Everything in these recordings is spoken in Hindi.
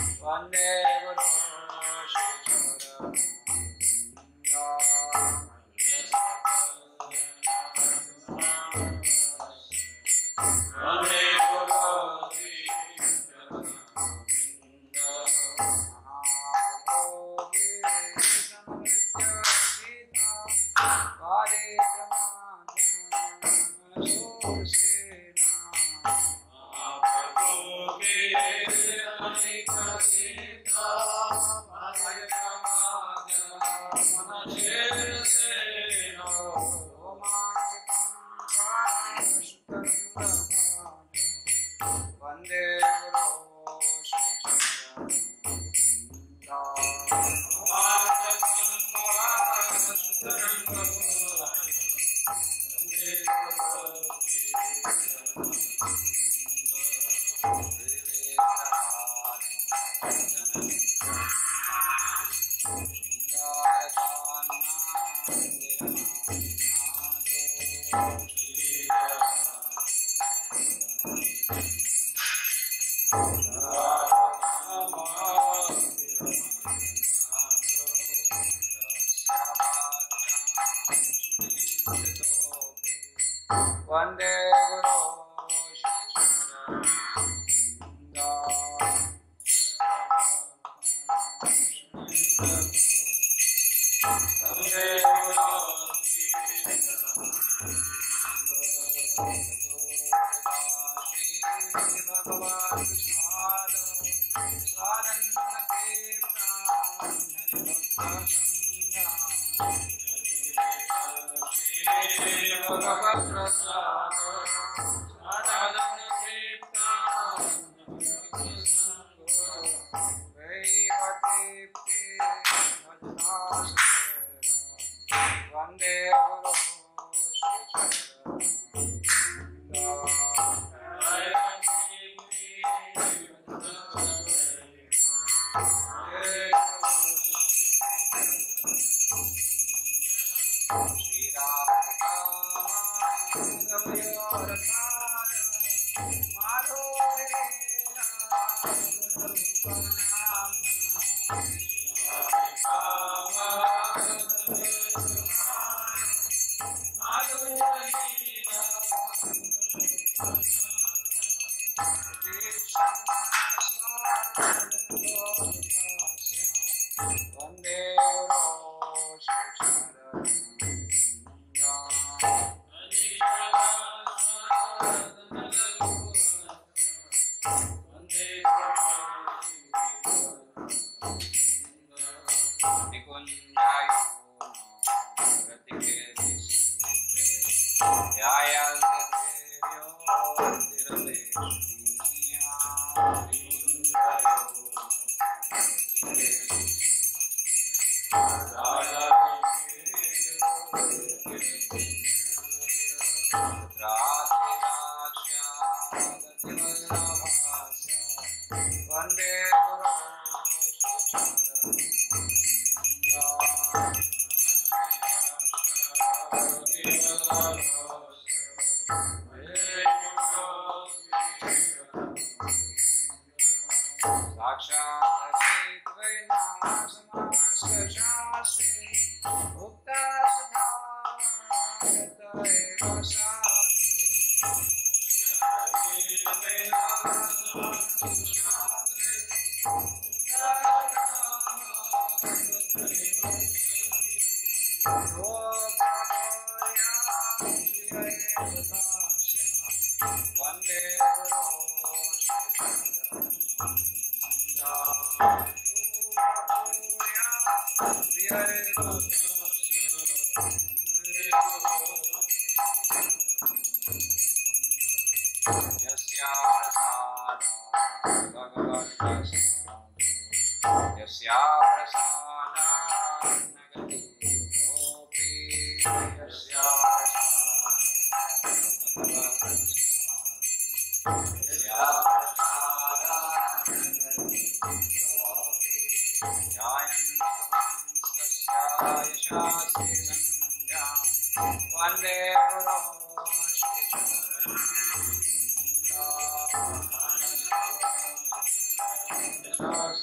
वन्दे गुरु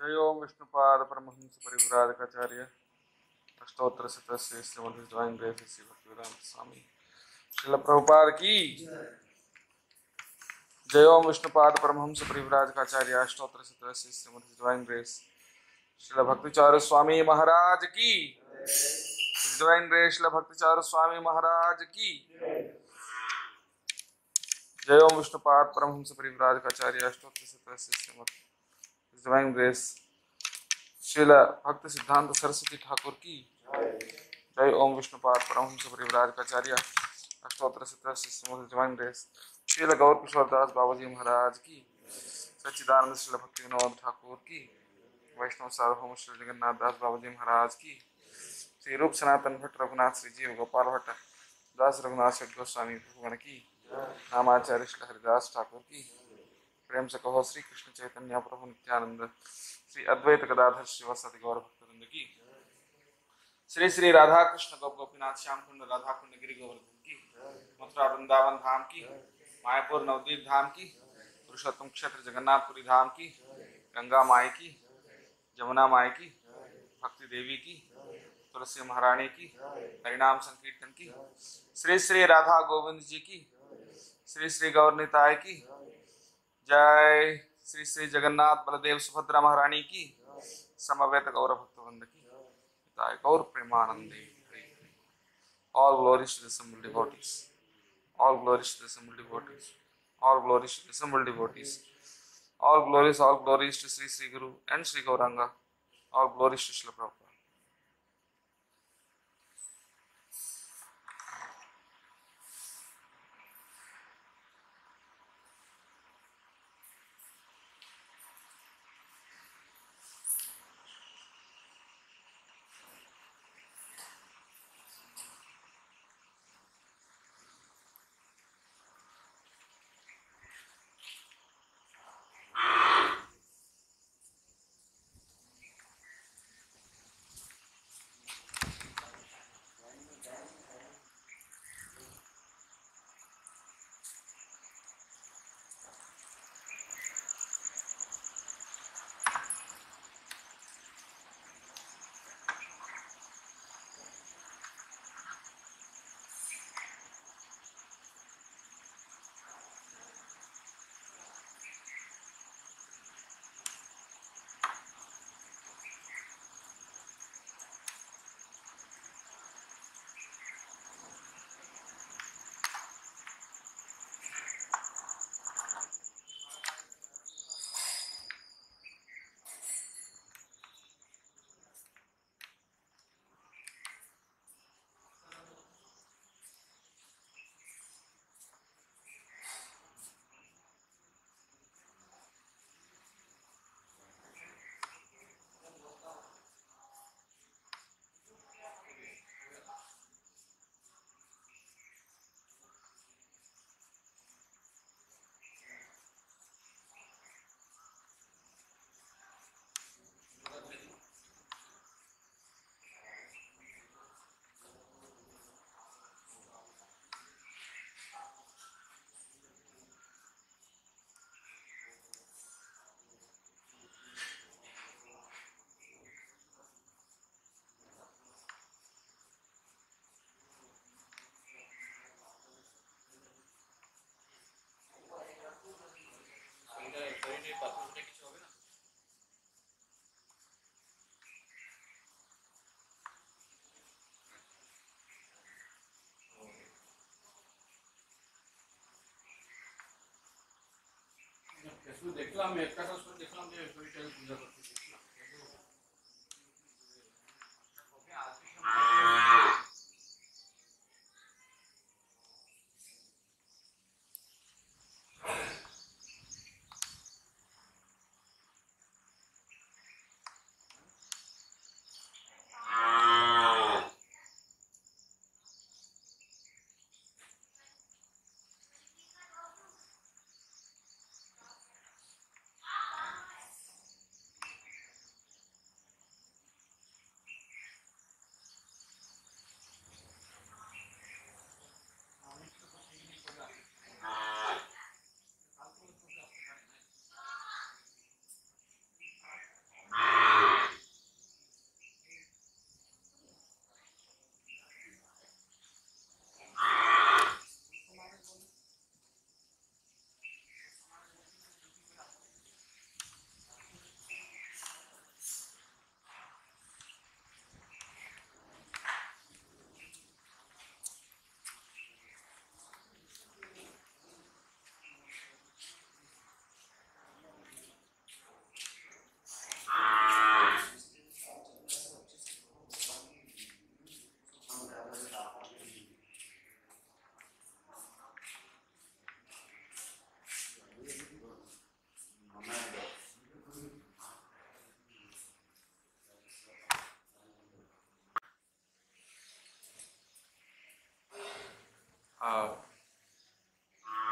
जय ओम विष्णुपाद परमहंस परिव्राजकाचार्य अष्टोत्तर शतस्य श्रीमद् डिवाइन ग्रेस श्री भक्तिवेदांत स्वामी श्रील प्रभुपाद की जय ओम विष्णुपाद परमहंस परिव्राजकाचार्य अष्टोत्तर शतस्य श्रीमद् डिवाइन ग्रेस श्रील भक्तिचार्य स्वामी महाराज की डिवाइन ग्रेस श्रील भक्तिचार्य स्वामी महाराज की जय ओम विष्णुपाद परमहंस परिव्राजकाचार्य अष्टोत्तर शतस्य श्रीमद् डिवाइन ग्रेस श्रील भक्ति सिद्धांत सरस्वती ठाकुर की जय ओम विष्णुपाद परमहंस परिव्राजकाचार्य अष्टोत्तर शतस्य श्रीमद् डिवाइन ग्रेस श्रील गौर किशोर दास बाबाजी महाराज की सच्चिदानंद श्रील भक्ति विनोद ठाकुर की वैष्णव सार्वभौम श्री जगन्नाथ दास बाबाजी महाराज की श्री रूप सनातन भट्ट रघुनाथ श्री जीव गोपाल भट्ट दास रघुनाथ शेठ गोस्वामी प्रभुगण की नामाचार्य श्री हरिदास ठाकुर की प्रेम से कहो श्री कृष्ण चैतन्य प्रभु नित्यानंद श्री अद्वैत गदाधर श्रीवासादि गौर भक्तवृंद की श्री श्री राधा कृष्ण गोपीनाथ श्याम कुंड राधा कुंड गिरि गोवर्धन की मथुरा वृंदावन धाम की मायापुर नवदीप धाम की पुरुषोत्तम क्षेत्र जगन्नाथपुरी धाम की गंगा माई की जमुना माई की भक्ति देवी की तुलसी महारानी की हरिनाम संकीर्तन की श्री श्री राधा गोविंद जी की श्री श्री गौरनिताय की जय श्री श्री जगन्नाथ बलदेव सुभद्रा महारानी की समवेत गौर भक्तवृंद की गौर प्रेमानंदे all glories to the assembled devotees, all glories to the assembled devotees, all glories to the assembled devotees, all glories to Sri Sri Guru and Sri Gauranga, all glories to Srila Prabhupada. দেখলাম একটা কাজ করে দেখলাম যে শরীরটাকে পূজা করতে দেখলাম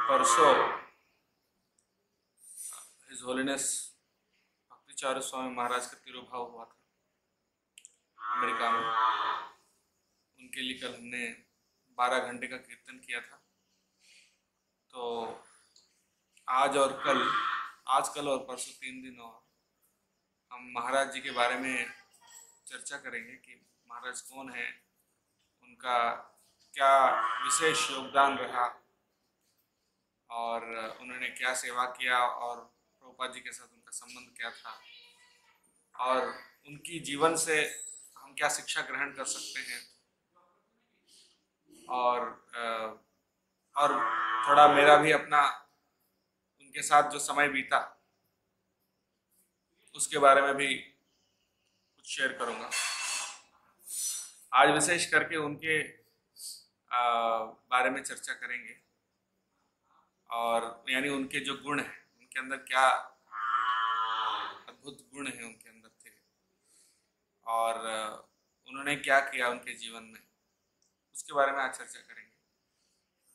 परसों हिज होलीनेस भक्तिचार्य स्वामी महाराज का तिरुभाव हुआ था अमेरिका में। उनके लिए कल हमने 12 घंटे का कीर्तन किया था। तो आज कल और परसों 3 दिन और हम महाराज जी के बारे में चर्चा करेंगे कि महाराज कौन है, उनका क्या विशेष योगदान रहा और उन्होंने क्या सेवा किया और प्रभुपाद जी के साथ उनका संबंध क्या था और उनकी जीवन से हम क्या शिक्षा ग्रहण कर सकते हैं और थोड़ा मेरा भी अपना उनके साथ जो समय बीता उसके बारे में भी कुछ शेयर करूंगा। आज विशेष करके उनके बारे में चर्चा करेंगे और यानी उनके जो गुण हैं, उनके अंदर क्या अद्भुत गुण हैं उनके अंदर थे और उन्होंने क्या किया उनके जीवन में, उसके बारे में आज चर्चा करेंगे।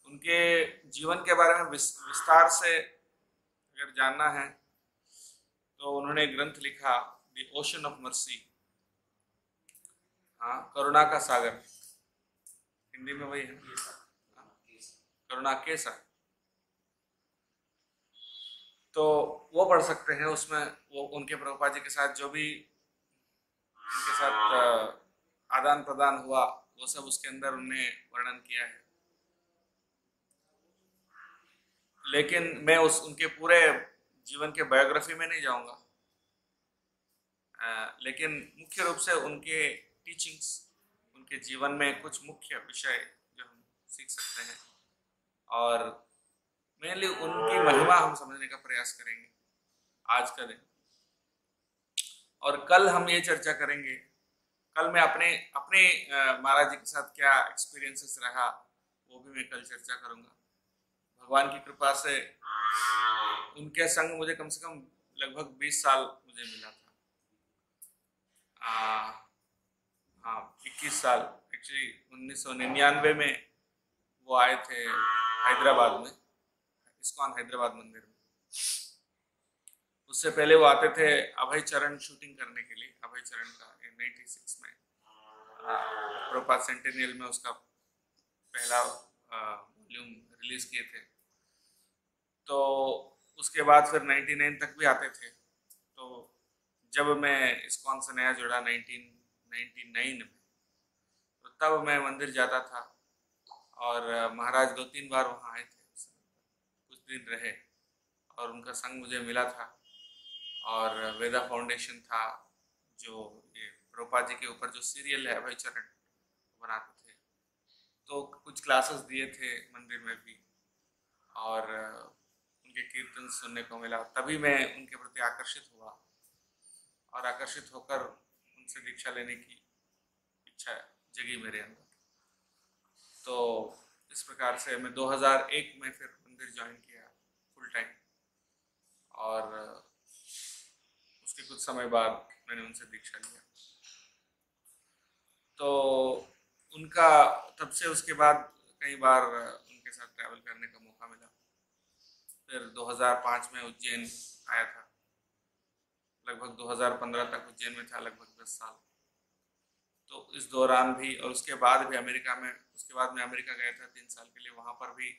उनके जीवन के बारे में विस्तार से अगर जानना है तो उन्होंने एक ग्रंथ लिखा द ओशन ऑफ मर्सी, हाँ, करुणा का सागर, हिंदी में वही है, करुणा के सागर। तो वो पढ़ सकते हैं। उसमें वो उनके प्रभुपाद जी के साथ जो भी उनके साथ आदान प्रदान हुआ वो सब उसके अंदर उन्होंने वर्णन किया है। लेकिन मैं उनके पूरे जीवन के बायोग्राफी में नहीं जाऊंगा, लेकिन मुख्य रूप से उनके टीचिंग्स, उनके जीवन में कुछ मुख्य विषय जो हम सीख सकते हैं और मेनली उनकी महिमा हम समझने का प्रयास करेंगे आज का दिन। और कल हम ये चर्चा करेंगे, कल मैं अपने महाराज जी के साथ क्या एक्सपीरियंसेस रहा वो भी मैं कल चर्चा करूंगा। भगवान की कृपा से उनके संग मुझे कम से कम लगभग 20 साल मुझे मिला था। हाँ, 21 साल एक्चुअली 1999 में वो आए थे हैदराबाद में, इस्कॉन हैदराबाद मंदिर में। उससे पहले वो आते थे अभय चरण शूटिंग करने के लिए, अभय चरण का 96 में प्रभुपाद सेंटेनियल में उसका पहला वॉल्यूम रिलीज किए थे। तो उसके बाद फिर 99 तक भी आते थे। तो जब मैं इस्कॉन से नया जुड़ा 1999 में, तो तब मैं मंदिर जाता था और महाराज 2-3 बार वहाँ आए थे, कुछ दिन रहे और उनका संग मुझे मिला था। और वेदा फाउंडेशन था जो ये प्रभुपाद जी के ऊपर जो सीरियल है अभय चरण बनाते थे, तो कुछ क्लासेस दिए थे मंदिर में भी। और उनके कीर्तन सुनने को मिला, तभी मैं उनके प्रति आकर्षित हुआ और आकर्षित होकर उनसे दीक्षा लेने की इच्छा जगी मेरे अंदर। तो इस प्रकार से मैं 2001 में फिर मंदिर ज्वाइन किया फुल टाइम, और उसके कुछ समय बाद मैंने उनसे दीक्षा लिया। तो उनका तब से उसके बाद कई बार उनके साथ ट्रैवल करने का मौका मिला। फिर 2005 में उज्जैन आया था, लगभग 2015 तक उज्जैन में था, लगभग 10 साल। तो इस दौरान भी, और उसके बाद भी अमेरिका में, उसके बाद मैं अमेरिका गया था 3 साल के लिए। वहाँ पर भी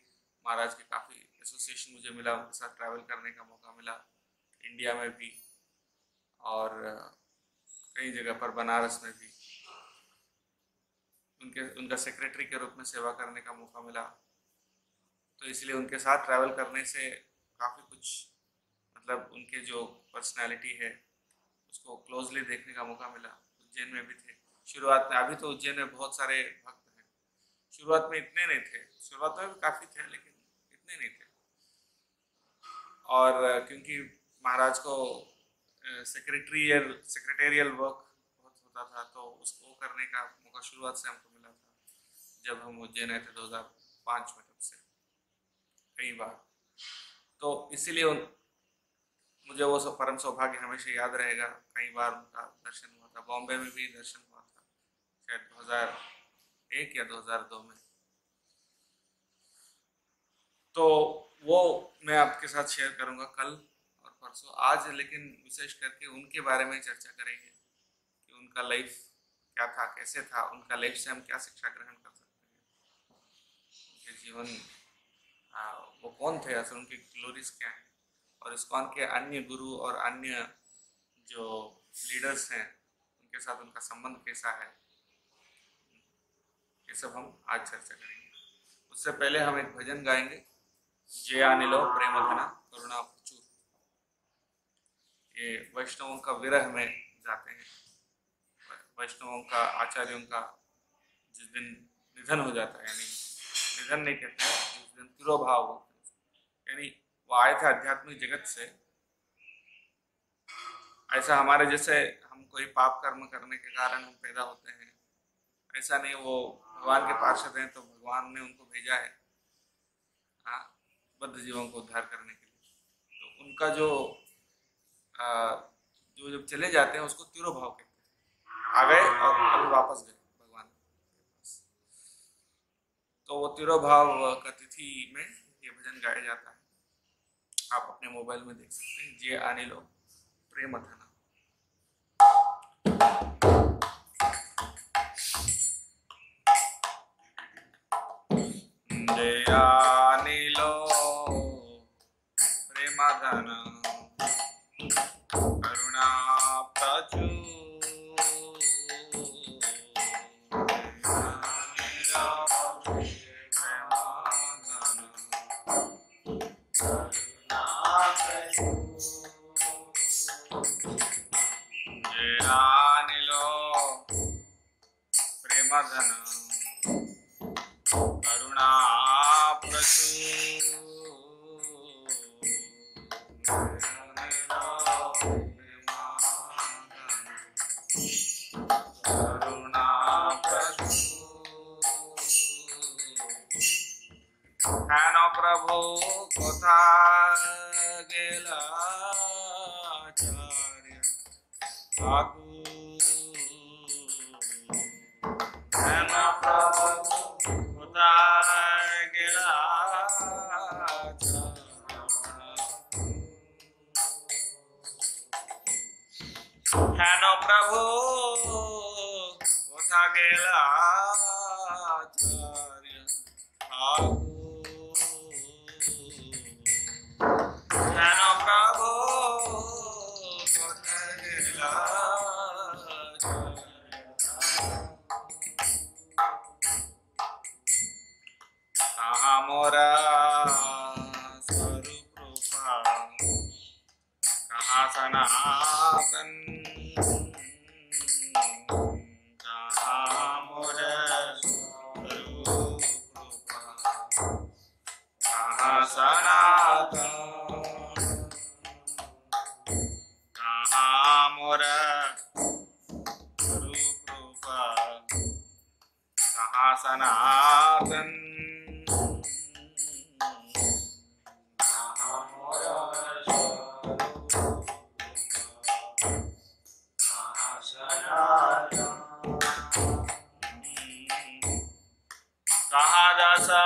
महाराज के काफ़ी एसोसिएशन मुझे मिला, उनके साथ ट्रैवल करने का मौका मिला, इंडिया में भी और कई जगह पर, बनारस में भी उनका सेक्रेटरी के रूप में सेवा करने का मौका मिला। तो इसलिए उनके साथ ट्रैवल करने से काफ़ी कुछ, मतलब उनके जो पर्सनैलिटी है उसको क्लोजली देखने का मौका मिला। उज्जैन में भी थे शुरुआत में, अभी तो उज्जैन में बहुत सारे भक्त हैं, शुरुआत में इतने नहीं थे, शुरुआत में भी काफ़ी थे लेकिन इतने नहीं थे। और क्योंकि महाराज को सेक्रेटेरियल वर्क बहुत होता था, तो उसको करने का मौका शुरुआत से हमको मिला था जब हम उज्जैन आए थे 2005 में, तब से कई बार। तो इसीलिए मुझे वो परम सौभाग्य हमेशा याद रहेगा। कई बार उनका दर्शन हुआ था, बॉम्बे में भी दर्शन हुआ था शायद 2001 या 2002 में। तो वो मैं आपके साथ शेयर करूंगा कल और परसों। आज लेकिन विशेष करके उनके बारे में चर्चा करेंगे कि उनका लाइफ क्या था, कैसे था, उनका लाइफ से हम क्या शिक्षा ग्रहण कर सकते हैं, उनके जीवन, वो कौन थे असल, उनकी ग्लोरीज क्या है, और इस्कॉन के अन्य गुरु और अन्य जो लीडर्स हैं उनके साथ उनका संबंध कैसा है, ये सब हम आज चर्चा करेंगे। उससे पहले हम एक भजन गाएंगे, जयानिलो प्रेमधना करुणा प्रचुर। ये वैष्णवों का विरह में गाते हैं। वैष्णवों का, आचार्यों का जिस दिन निधन हो जाता है, यानी निधन नहीं कहते हैं, जिस दिन तिरोभाव होते हैं, यानी वो आए थे आध्यात्मिक जगत से। ऐसा हमारे जैसे हम कोई पाप कर्म करने के कारण हम पैदा होते हैं, ऐसा नहीं। वो भगवान के पार्षद हैं, तो भगवान ने उनको भेजा है बद्ध जीवों को उद्धार करने के लिए। तो उनका जो जब चले जाते हैं उसको तिरोभाव कहते हैं। आ गए और अभी वापस गए भगवान के पास। तो वो तिरोभाव का तिथि में ये भजन गाया जाता है। आप अपने मोबाइल में देख सकते हैं, जे आनिलो प्रेमधना। जयानिलो प्रेमधना करुणा प्रचुर। जयानिलो प्रेमधना करुणा प्रचुर। करुणा हेन प्रभु कोथा गेला आचार्य आगु। हेन प्रभु कोथा गेला हेन प्रभु कोथा गेला आचार्य आगु। हेन प्रभु कोथा गेला कहाँ मोरा स्वरूप रूपा, कहाँ सनातन, कहाँ मोरा स्वरूप रूपा, कहाँ सनातन। सनातन कहा दासा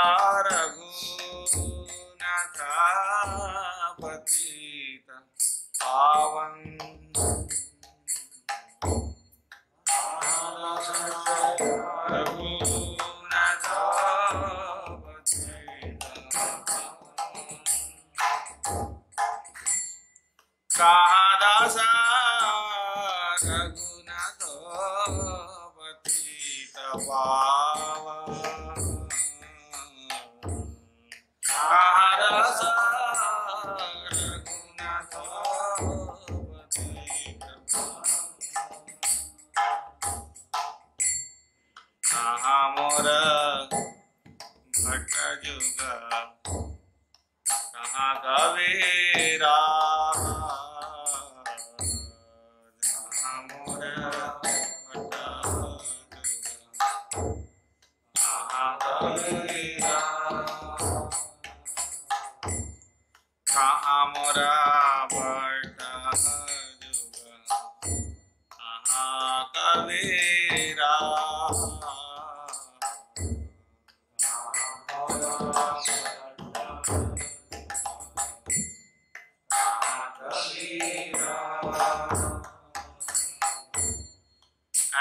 रघुनाथ पतित पावन रघुनाथ पतित कहा दासा रघुनाथ पतित पावन मोर भट्ट जुग कहाँ कबीरा मोर भट्ट जुग कहाँ कबीरा कहाँ मोरा भट्ट जुग कहाँ कबीरा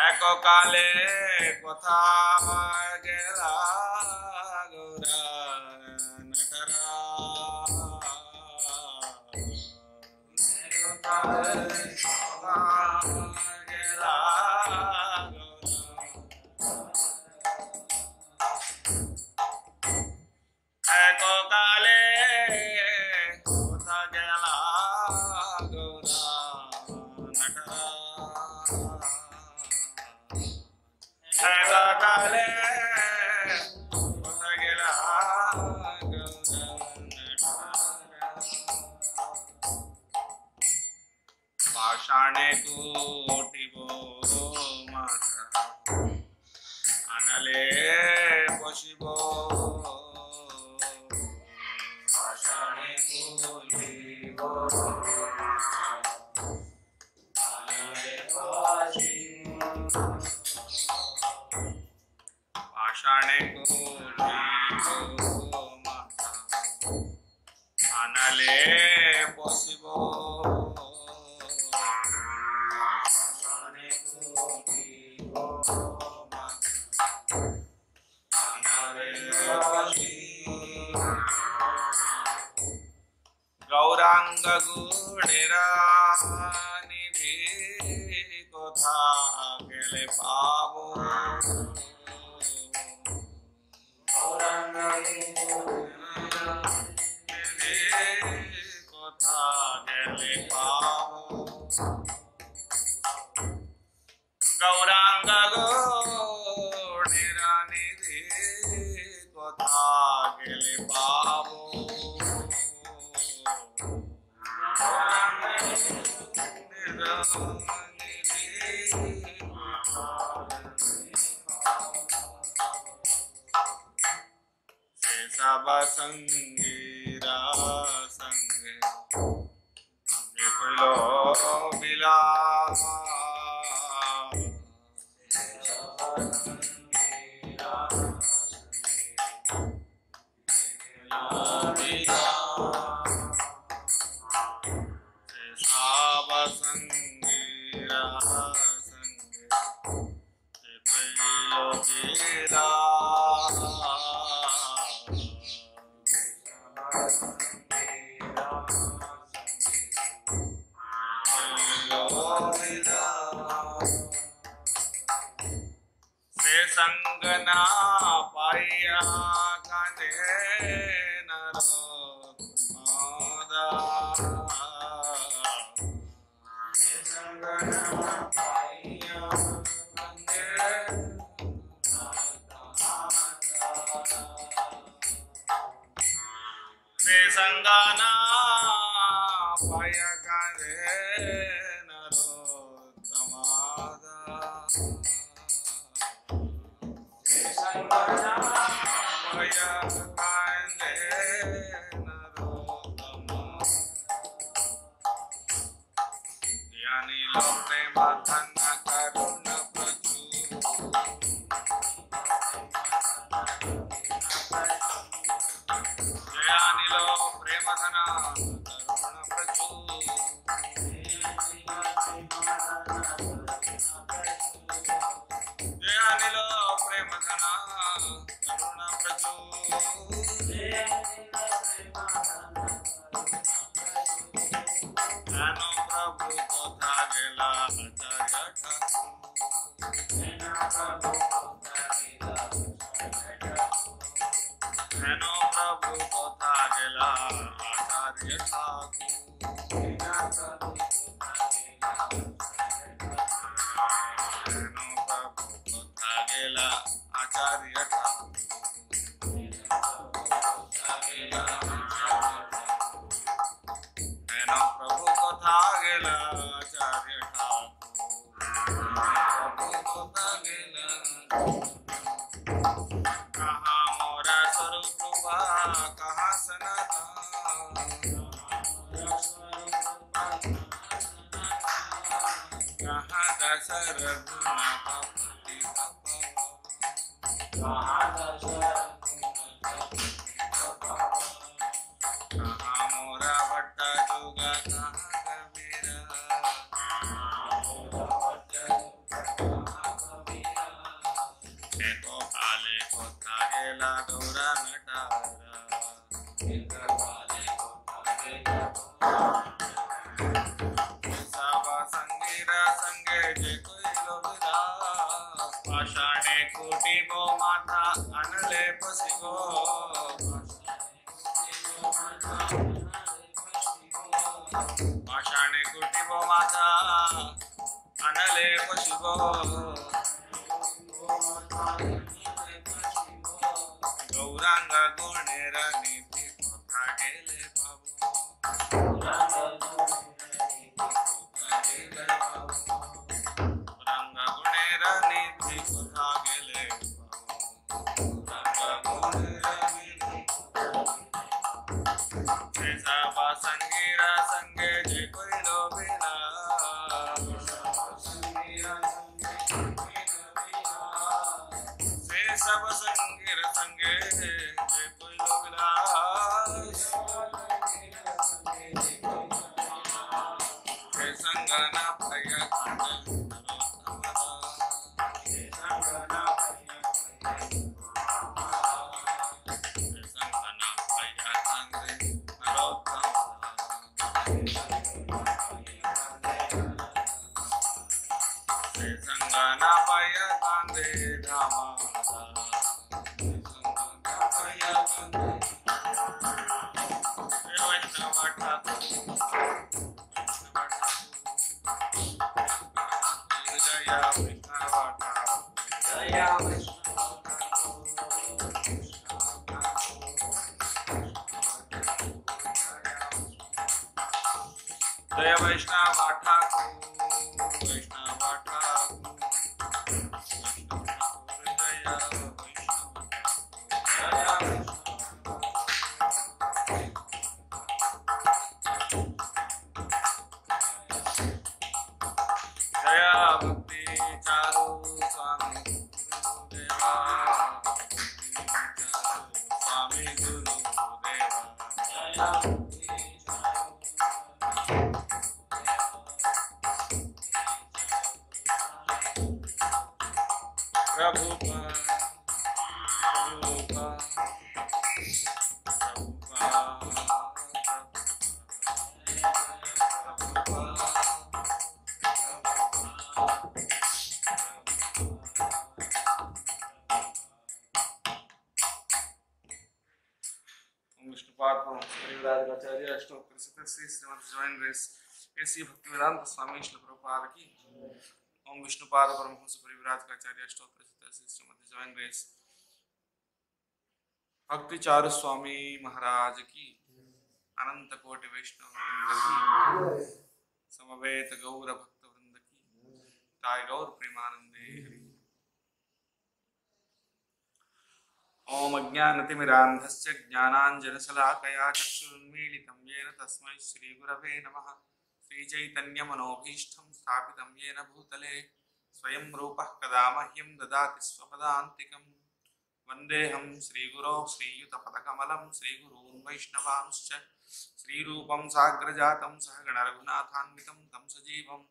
एको काले कथा गेला गौरा नटरा गेला एको काले कथा गेला गौरा नटरा काले गेला पाषाणे कोटिबो माथा आनले पशिबो पाषाणे कोटिबो आनले पशिबो पाषाणे कोटिबो माथा आनले पशिबो पाषाणे कोटिबो माथा आनले पशिबो गौरांग गुणेरा निधि कोथा गेले पावो कोथा गेले पावो गौरांग गोणेरा निधि कोथा गेले पावो सब संगीरा संगे लो बिला सब संगीरा संगे लो बिला से संगना पाया काने नरो मादा से संगना पाया काने से संगना पाया काने नरो तमादा प्रेम घना करुण प्रचुर जय अनिल प्रेम घना करुण प्रचुर ज्ञानो प्रभु कथा गेला आचार्य ज्ञानो प्रभु कथा गेला आचार्य ठाकुर ज्ञानो प्रभु कथा गेला आचार्य ठाकुर ज्ञानो प्रभु कथा गेला आचार्य ठाकुर कथा गेला कहाँ मोरा स्वरूप रूपा कहाँ सनातन कहाँ दश रघुनाथ पति कहाँ मोरा भट्टा जोगा कहाँ कबीरा एको काले कोथा गेला गौरा नटारा सावा संगीरा संगे जे कोई लोविरा पाषाणे कोटि बो माथा अनले पसिगो पाषाणे कोटि बो माथा अनले पसिगो गौरांग गुणेर नीति कथा गेले बाबू रंग गुणेर नीति कथा गेले बाबू संगीरा संगे जे कोई लोबिला से सब संगीर संगे जे कोई लोबिला से संगना प्रिय संगना पाय कांदे धामा जय वैष्णव ठाकुर वैष्णव ठाकुर जया भक्ति चारु स्वामी गुरुदेवा स्वामी गुरुदेवा आचार्य अष्टोत्तर श्री श्रीमद डिवाइन ग्रेस ऐसी भक्तिवेदांत स्वामी श्री प्रभुपाद की ओम विष्णुपाद परमहंस परिव्राज आचार्य अष्टोत्तर श्री श्रीमद डिवाइन ग्रेस भक्ति चारु स्वामी महाराज की अनंत कोटि वैष्णव की समवेत गौर भक्त वृंद की ताय गौर प्रेमानंदे हरि। ओम अज्ञानतिमिरान्धस्य ज्ञानाञ्जनशलाकया चक्षुरुन्मीलितं येन तस्मै श्रीगुरवे नमः। श्रीचैतन्यमनोभीष्टं स्थापितं येन भूतले स्वयं रूपः कदा मह्यं ददाति स्वपदान्तिकम्। वन्देऽहं श्रीगुरो श्रीयुतपदकमलं श्रीगुरून् वैष्णवांश्च श्रीरूपं साग्रजातं सहगण रघुनाथान्वितं तं सजीवं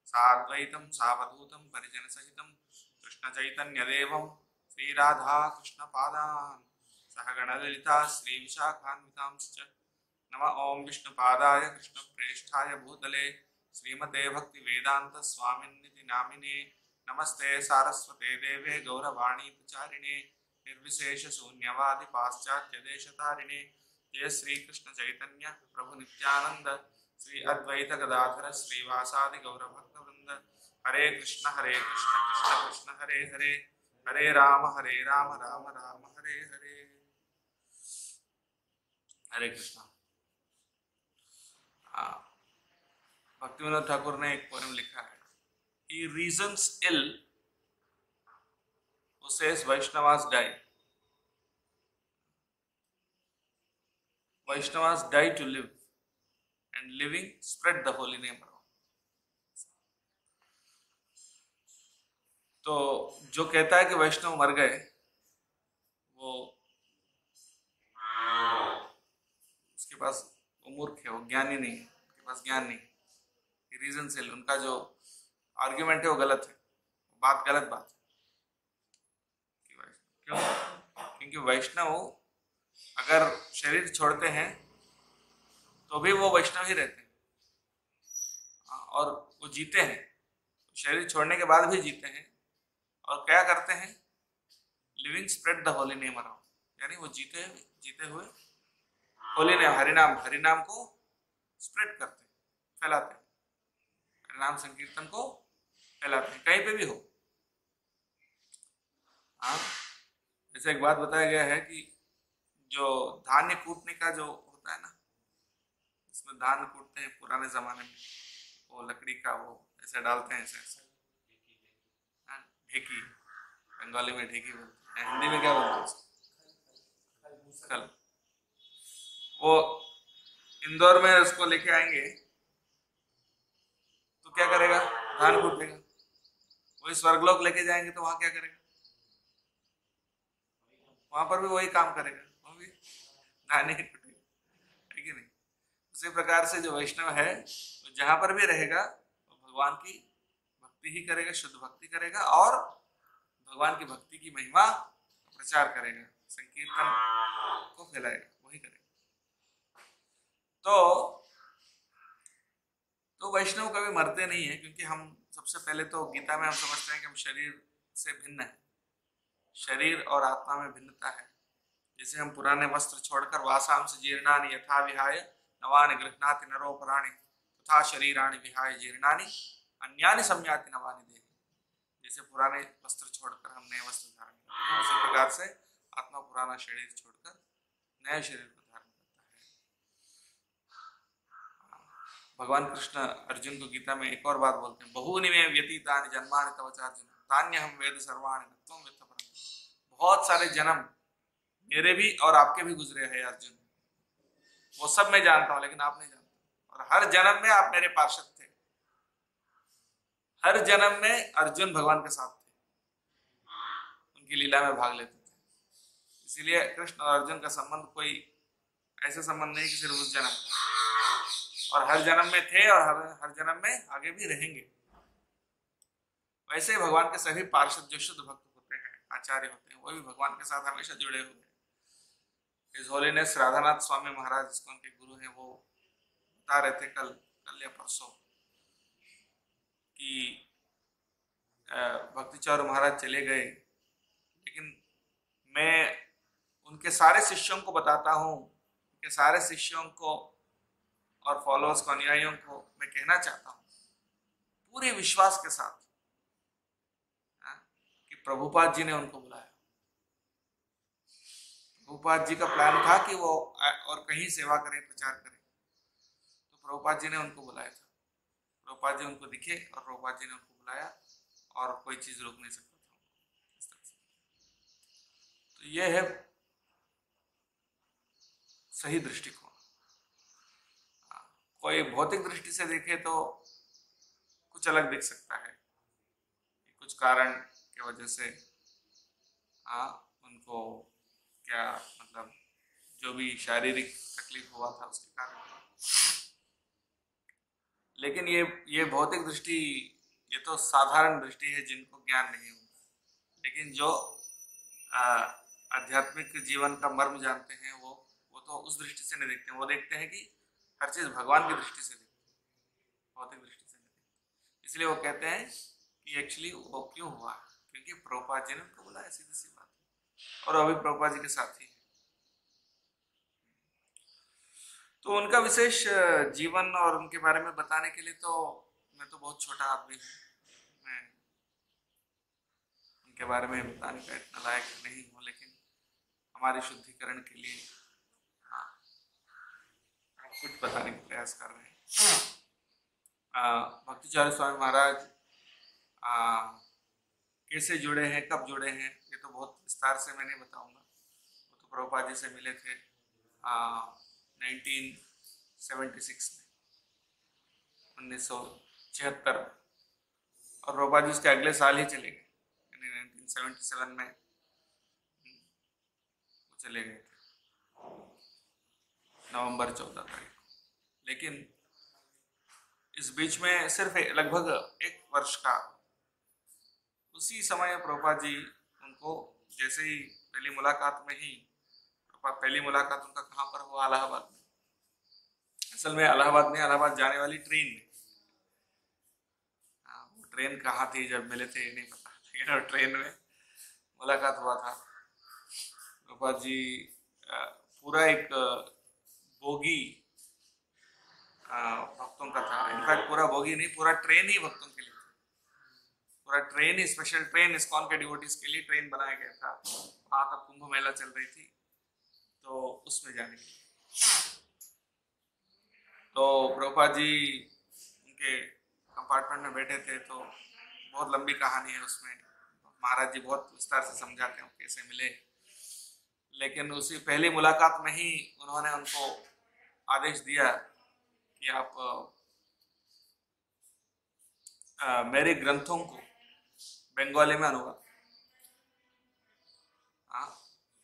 साद्वैतं सावधूतं परिजनसहितं कृष्णचैतन्यदेवं श्रीराधा कृष्णपादान् सहगण ललिता श्रीविशाखान्वितांश्च नमः ओं विष्णुपादाय कृष्णप्रेष्ठाय भूतले श्रीमते भक्तिवेदांत स्वामिन्निति नामिने नमस्ते सारस्वते देवे गौरवाणी प्रचारिणे निर्विशेष शून्यवादि पाश्चात्य देशतारिणे जय श्री कृष्ण चैतन्य प्रभु नित्यानंद श्री अद्वैत गदाधर श्रीवासादि गौरभक्तवृंद हरे कृष्ण कृष्ण कृष्ण हरे हरे हरे राम राम राम हरे हरे। हरे कृष्ण। भक्ति विनोद ठाकुर ने एक पोएम लिखा है, He reasons ill who says Vaishnavas die. Vaishnavas die to live, and living spread the holy name around. तो जो कहता है कि वैष्णव मर गए, वो उसके पास वो मूर्ख है, वो ज्ञानी नहीं है, उसके पास ज्ञान नहीं। रीजन से उनका जो आर्ग्यूमेंट है वो गलत है, बात गलत बात है। क्यों? क्योंकि वैष्णव अगर शरीर छोड़ते हैं तो भी वो वैष्णव ही रहते हैं, और वो जीते हैं, शरीर छोड़ने के बाद भी जीते हैं। और क्या करते हैं? Living spread the holy name around, यानी वो जीते हुए होली नेम, हरिनाम को स्प्रेड करते हैं, फैलाते हैं, हरिनाम संकीर्तन को फैलाते हैं, कहीं पे भी हो। जैसे एक बात बताया गया है कि जो धान्य कूटने का जो होता है ना, इसमें धान कूटते हैं पुराने जमाने में, वो लकड़ी का वो ऐसे डालते हैं, ऐसे ढेकी, बंगाली में ढेकी बोलते हैं, हिंदी में क्या बोलते हैं? खल। वो इंदौर में उसको लेके आएंगे तो क्या करेगा? धान कूटेगा। वही स्वर्गलोक लेके जाएंगे तो वहां क्या करेगा? वहां पर भी वही काम करेगा, वहां भी धान ही कूटेगा, है कि नहीं? उसी प्रकार से जो वैष्णव है वो जहां पर भी रहेगा वो भगवान की भक्ति ही करेगा, शुद्ध भक्ति करेगा, और भगवान की भक्ति की महिमा प्रचार करेगा, संकीर्तन को फैलाएगा, वही करेगा। तो वैष्णव कभी मरते नहीं है, क्योंकि हम सबसे पहले तो गीता में हम समझते हैं कि हम शरीर से भिन्न है, शरीर और आत्मा में भिन्नता है। जैसे हम पुराने वस्त्र छोड़कर वासाम से जीर्णानि यथा विहाय नवानि गृह्णाति नरोपराणि तथा शरीराणि विहाय जीर्णानि अन्यानि सम्याति नवानि देहि। जैसे पुराने वस्त्र छोड़कर हम नए वस्त्र धारण करते हैं, उसी प्रकार से आत्मा पुराना शरीर छोड़कर नए शरीर को धारण करता है। भगवान कृष्ण अर्जुन को गीता में एक और बात बोलते हैं, बहूनि मे व्यतीतानि जन्मानि तव चार्जुन तान्यहं वेद सर्वाणि न त्वं वेत्थ परं। बहुत सारे जन्म मेरे भी और आपके भी गुजरे हैं अर्जुन, वो सब मैं जानता हूं, लेकिन आप नहीं जानते। और हर जन्म में आप मेरे पार्षद थे, हर जन्म में अर्जुन भगवान के साथ थे, उनकी लीला में भाग लेते थे। इसीलिए कृष्ण और अर्जुन का संबंध कोई ऐसा संबंध नहीं कि सिर्फ उस जन्म का, और हर जन्म में थे और हर जन्म में आगे भी रहेंगे। वैसे ही भगवान के सभी पार्षद जो शुद्ध भक्त होते हैं, आचार्य होते हैं, वो भी भगवान के साथ हमेशा जुड़े हुए हैं। इस होलीनेस राधानाथ स्वामी महाराज, जिसको उनके गुरु हैं, वो बता रहे थे कल या परसों कि भक्ति चौर महाराज चले गए, लेकिन मैं उनके सारे शिष्यों को बताता हूँ, उनके सारे शिष्यों को और फॉलोअर्स को, अनुयायियों को मैं कहना चाहता हूँ पूरे विश्वास के साथ कि प्रभुपाद जी ने उनको बुलाया। प्रभुपाद जी का प्लान था कि वो और कहीं सेवा करें, प्रचार करें, तो प्रभुपाद जी ने उनको बुलाया था। प्रभुपाद जी उनको दिखे और प्रभुपाद जी ने उनको बुलाया, और कोई चीज रोक नहीं सकता था इस तरह से। तो ये है सही दृष्टिकोण। कोई भौतिक दृष्टि से देखे तो कुछ अलग दिख सकता है, कुछ कारण की वजह से उनको उनको क्या मतलब जो भी शारीरिक तकलीफ हुआ था उसके कारण। लेकिन ये भौतिक दृष्टि, ये तो साधारण दृष्टि है जिनको ज्ञान नहीं होता। लेकिन जो आ, आध्यात्मिक जीवन का मर्म जानते हैं वो तो उस दृष्टि से नहीं देखते हैं। वो देखते हैं कि हर चीज भगवान की दृष्टि से देखते हैं, भौतिक दृष्टि से नहीं देखते। इसलिए वो कहते हैं कि एक्चुअली वो क्यों हुआ, क्योंकि प्रभुपाद जी ने उनको बोला, सीधी सी बात है। और अभी प्रभुपाद जी के साथ ही है। तो उनका विशेष जीवन और उनके बारे में बताने के लिए तो मैं तो बहुत छोटा आदमी हूँ, मैं उनके बारे में बताने का इतना लायक नहीं हूँ। लेकिन हमारे शुद्धिकरण के लिए हाँ, कुछ बताने का प्रयास कर रहे हैं। भक्तिचार्य स्वामी महाराज कैसे जुड़े हैं, कब जुड़े हैं, ये तो बहुत विस्तार से मैं नहीं बताऊंगा। वो तो प्रभुपाद जी से मिले थे 1976 में, 1976, और प्रभुपाद जी उसके अगले साल ही चले गए, 1977 में वो चले गए थे, नवंबर 14 तारीख को। लेकिन इस बीच में सिर्फ लगभग 1 वर्ष का, उसी समय प्रभुपाद जी उनको जैसे ही पहली मुलाकात में ही, पहली मुलाकात उनका कहाँ पर हुआ, इलाहाबाद में। असल में इलाहाबाद में, इलाहाबाद जाने वाली ट्रेन में, वो ट्रेन कहाँ थी जब मिले थे नहीं पता, लेकिन ट्रेन में मुलाकात हुआ था। प्रभुपाद जी पूरा एक बोगी भक्तों का था। इनफैक्ट पूरा बोगी नहीं, पूरा ट्रेन ही भक्तों के लिए था। पूरा ट्रेन ही, स्पेशल ट्रेन इस्कॉन के डिवोटीज के लिए ट्रेन बनाया गया था। वहां तक कुंभ मेला चल रही थी तो उसमें जाने के लिए। तो प्रभुपाद जी उनके कंपार्टमेंट में बैठे थे, तो बहुत लंबी कहानी है उसमें। महाराज जी बहुत विस्तार से समझाते हैं कैसे मिले। लेकिन उसी पहली मुलाकात में ही उन्होंने उनको आदेश दिया कि आप मेरे ग्रंथों को बंगाली में अनुवाद।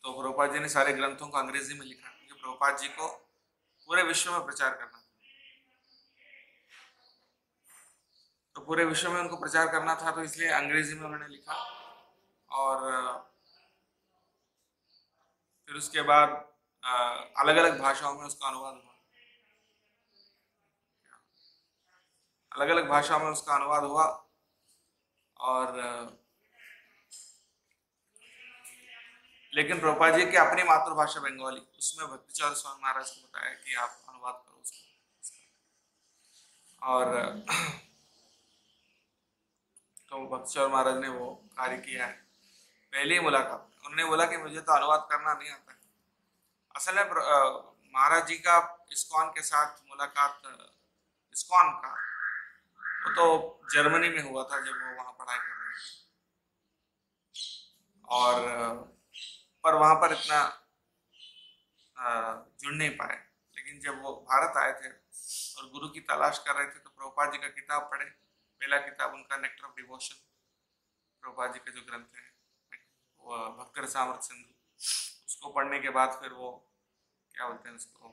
तो प्रभुपाद जी ने सारे ग्रंथों को अंग्रेजी में लिखा, क्योंकि प्रभुपाद जी को पूरे विश्व में प्रचार करना था। तो पूरे विश्व में उनको प्रचार करना था, तो इसलिए अंग्रेजी में उन्होंने लिखा। और फिर उसके बाद अलग अलग भाषाओं में उसका अनुवाद हुआ, अलग अलग भाषाओं में उसका अनुवाद हुआ। और लेकिन प्रभुपाद जी की अपनी मातृभाषा बंगाली, उसमें भक्तिचार्य स्वामी महाराज को बताया कि आप अनुवाद करो उसको। और तो भक्तिचार्य महाराज ने वो कार्य किया है। पहली मुलाकात में उन्होंने बोला कि मुझे तो अनुवाद करना नहीं आता है। असल में महाराज जी का इस्कॉन के साथ मुलाकात, इस्कॉन का, वो तो जर्मनी में हुआ था जब वो वहां पढ़ाई कर रहे थे। और पर वहां पर इतना जुड़ नहीं पाए। लेकिन जब वो भारत आए थे और गुरु की तलाश कर रहे थे, तो प्रभुपाद जी का किताब पढ़े। पहला किताब उनका nectar of devotion, Prabhupada ji का जो ग्रंथ है, वो भक्त रसामृत सिंधु, उसको पढ़ने के बाद फिर वो क्या बोलते हैं उसको,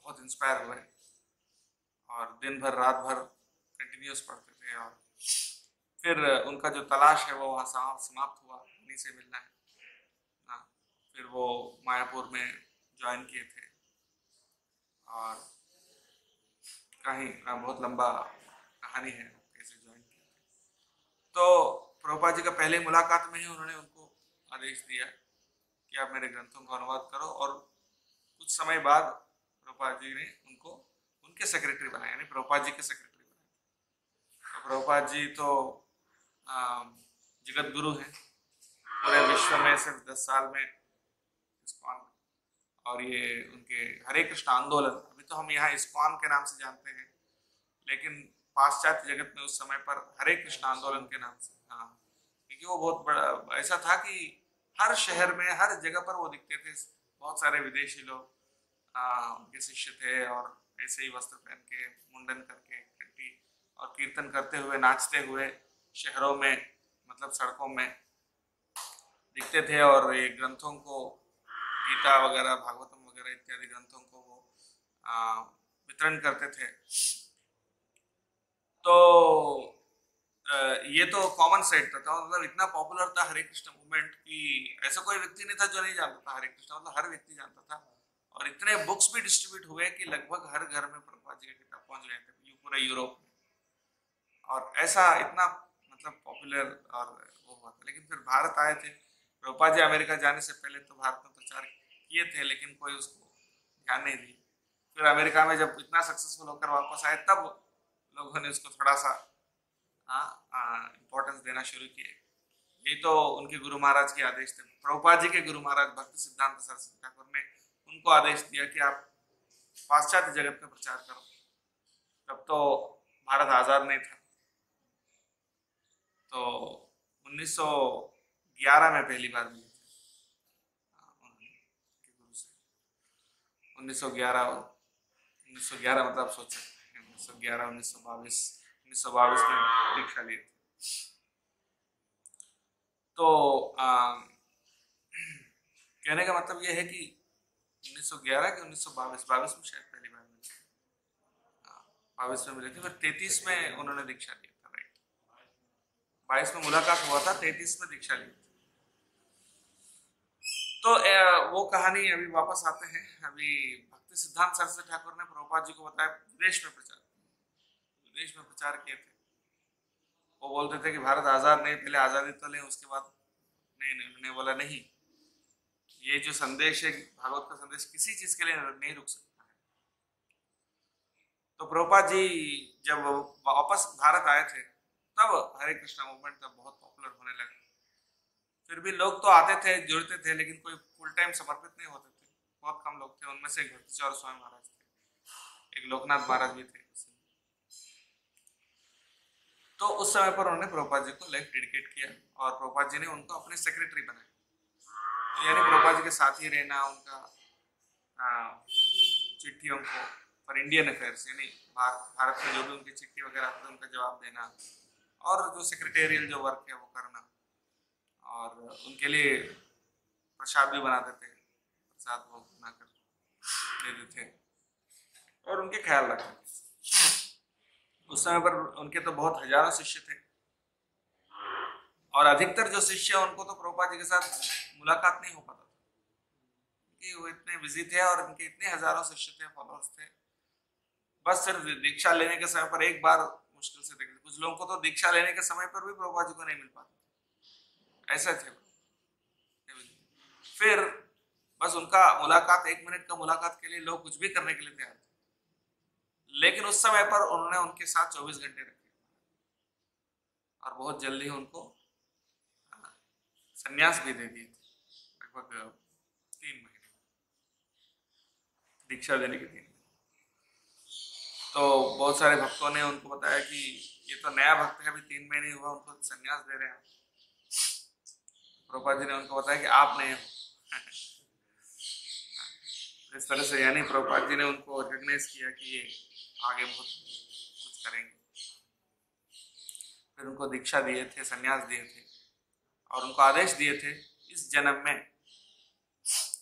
बहुत इंस्पायर हुए और दिन भर रात भर कंटिन्यूस पढ़ते थे। और फिर उनका जो तलाश है वो वहाँ समाप्त हुआ, उन्हीं से मिलना है। फिर वो मायापुर में ज्वाइन किए थे, और कहीं बहुत लंबा कहानी है कैसे ज्वाइन किए थे। तो प्रभुपाद जी का पहले मुलाकात में ही उन्होंने उनको आदेश दिया कि आप मेरे ग्रंथों का अनुवाद करो। और कुछ समय बाद प्रभुपाद जी ने उनको उनके सेक्रेटरी बनाया, यानी प्रभुपाद जी के सेक्रेटरी बनाए। तो प्रभुपाद जी तो जगत गुरु हैं पूरे विश्व में, सिर्फ 10 साल में इस्कॉन। और ये उनके हरे कृष्ण आंदोलन, अभी तो हम यहाँ इस्कॉन के नाम से जानते हैं, लेकिन पाश्चात्य जगत में उस समय पर हरे कृष्ण आंदोलन के नाम से, क्योंकि वो बहुत बड़ा ऐसा था कि हर शहर में, हर जगह पर वो दिखते थे। बहुत सारे विदेशी लोग उनके शिष्य थे, और ऐसे ही वस्त्र पहन के, मुंडन करके, घंटी और कीर्तन करते हुए, नाचते हुए शहरों में, मतलब सड़कों में लिखते थे और ये ग्रंथों को, गीता वगैरह, भागवतम वगैरह इत्यादि ग्रंथों को वो वितरण करते थे। तो ये तो कॉमन सेट था, मतलब इतना पॉपुलर था हरे कृष्ण मूवमेंट कि ऐसा कोई व्यक्ति नहीं था जो नहीं जानता था हरे कृष्ण, मतलब हर व्यक्ति जानता था। और इतने बुक्स भी डिस्ट्रीब्यूट हुए कि लगभग हर घर में प्रभुपाद जी के किताब पहुंच गए थे पूरे यूरोप में। और ऐसा इतना मतलब पॉपुलर और वो हुआ था। लेकिन फिर भारत आए थे प्रभुपाद जी। अमेरिका जाने से पहले तो भारत में प्रचार किए थे, लेकिन कोई उसको ध्यान नहीं दिया। फिर अमेरिका में जब इतना सक्सेसफुल होकर वापस आए, तब लोगों ने उसको थोड़ा सा इम्पोर्टेंस देना शुरू किए। यही तो उनके गुरु महाराज के आदेश थे। प्रभुपाद जी के गुरु महाराज भक्ति सिद्धांत सरस्वती ठाकुर ने उनको आदेश दिया कि आप पाश्चात्य जगत में प्रचार करो। तब तो भारत आजाद नहीं था। तो 1911 में पहली बार मिले थे उनके गुरु से। 1911 मतलब आप सोच सकते हैं 1911, 1922 में दीक्षा ली थी। तो कहने का मतलब यह है कि 1911 कि 1922 में शायद पहली बार मिले थे। 22 में मिले थे, फिर 33 में उन्होंने दीक्षा ली था, राइट। 22 में मुलाकात हुआ था, 33 में दीक्षा ली थी। तो वो कहानी अभी वापस आते हैं। अभी भक्ति सिद्धांत सरस्वती ठाकुर ने प्रभुपाद जी को बताया विदेश में प्रचार किए थे। वो बोलते थे कि भारत आजाद नहीं, पहले आजादी तो लें, उसके बाद नहीं। उन्होंने बोला नहीं, ये जो संदेश है भागवत का संदेश किसी चीज के लिए नहीं रुक सकता है। तो प्रभुपाद जी जब वापस भारत आए थे, तब हरे कृष्णा मूवमेंट तब बहुत पॉपुलर होने लगा। फिर भी लोग तो आते थे, जुड़ते थे, लेकिन कोई फुल टाइम समर्पित नहीं होते थे। बहुत कम लोग थे। उनमें से एक भक्तिचौर स्वामी महाराज थे, एक लोकनाथ महाराज भी थे। तो उस समय पर उन्होंने प्रभुपाद जी को लाइफ डेडिकेट किया और प्रभुपाद जी ने उनको अपने सेक्रेटरी बनाया। तो यानी प्रभुपाद जी के साथ ही रहना, उनका चिट्ठियों को फॉर इंडियन अफेयर्स, यानी भारत में जो भी उनकी चिट्ठी वगैरह आती है उनका जवाब देना, और जो सेक्रेटेरियल जो वर्क है वो करना। और उनके लिए प्रसाद भी बनाते थे, प्रसाद वो बनाकर देते थे और उनके ख्याल रखते थे। उस समय पर उनके तो बहुत हजारों शिष्य थे, और अधिकतर जो शिष्य उनको तो प्रभुपाद जी के साथ मुलाकात नहीं हो पाता था कि वो इतने बिजी थे, और उनके इतने हजारों शिष्य थे, फॉलोअर्स थे। बस सिर्फ दीक्षा लेने के समय पर एक बार मुश्किल से देखते। कुछ लोगों को तो दीक्षा लेने के समय पर भी प्रभुपाद जी को नहीं मिल पाते, ऐसे थे। फिर बस उनका मुलाकात, 1 मिनट का मुलाकात के लिए लोग कुछ भी करने के लिए तैयार थे। लेकिन उस समय पर उन्होंने उनके साथ 24 घंटे रखे, और बहुत जल्दी उनको संन्यास भी दे दिए थे, लगभग 3 महीने दीक्षा देने के 3 महीने। तो बहुत सारे भक्तों ने उनको बताया कि ये तो नया भक्त है, अभी 3 महीने हुआ, उनको संन्यास दे रहे हैं। प्रभुपाद जी ने उनको बताया कि आप नए हो। इस तरह से यानी प्रभुपाद जी ने उनको रिकॉग्नाइज किया कि ये आगे बहुत कुछ करेंगे। फिर उनको दीक्षा दिए थे, संन्यास दिए थे, और उनको आदेश दिए थे इस जन्म में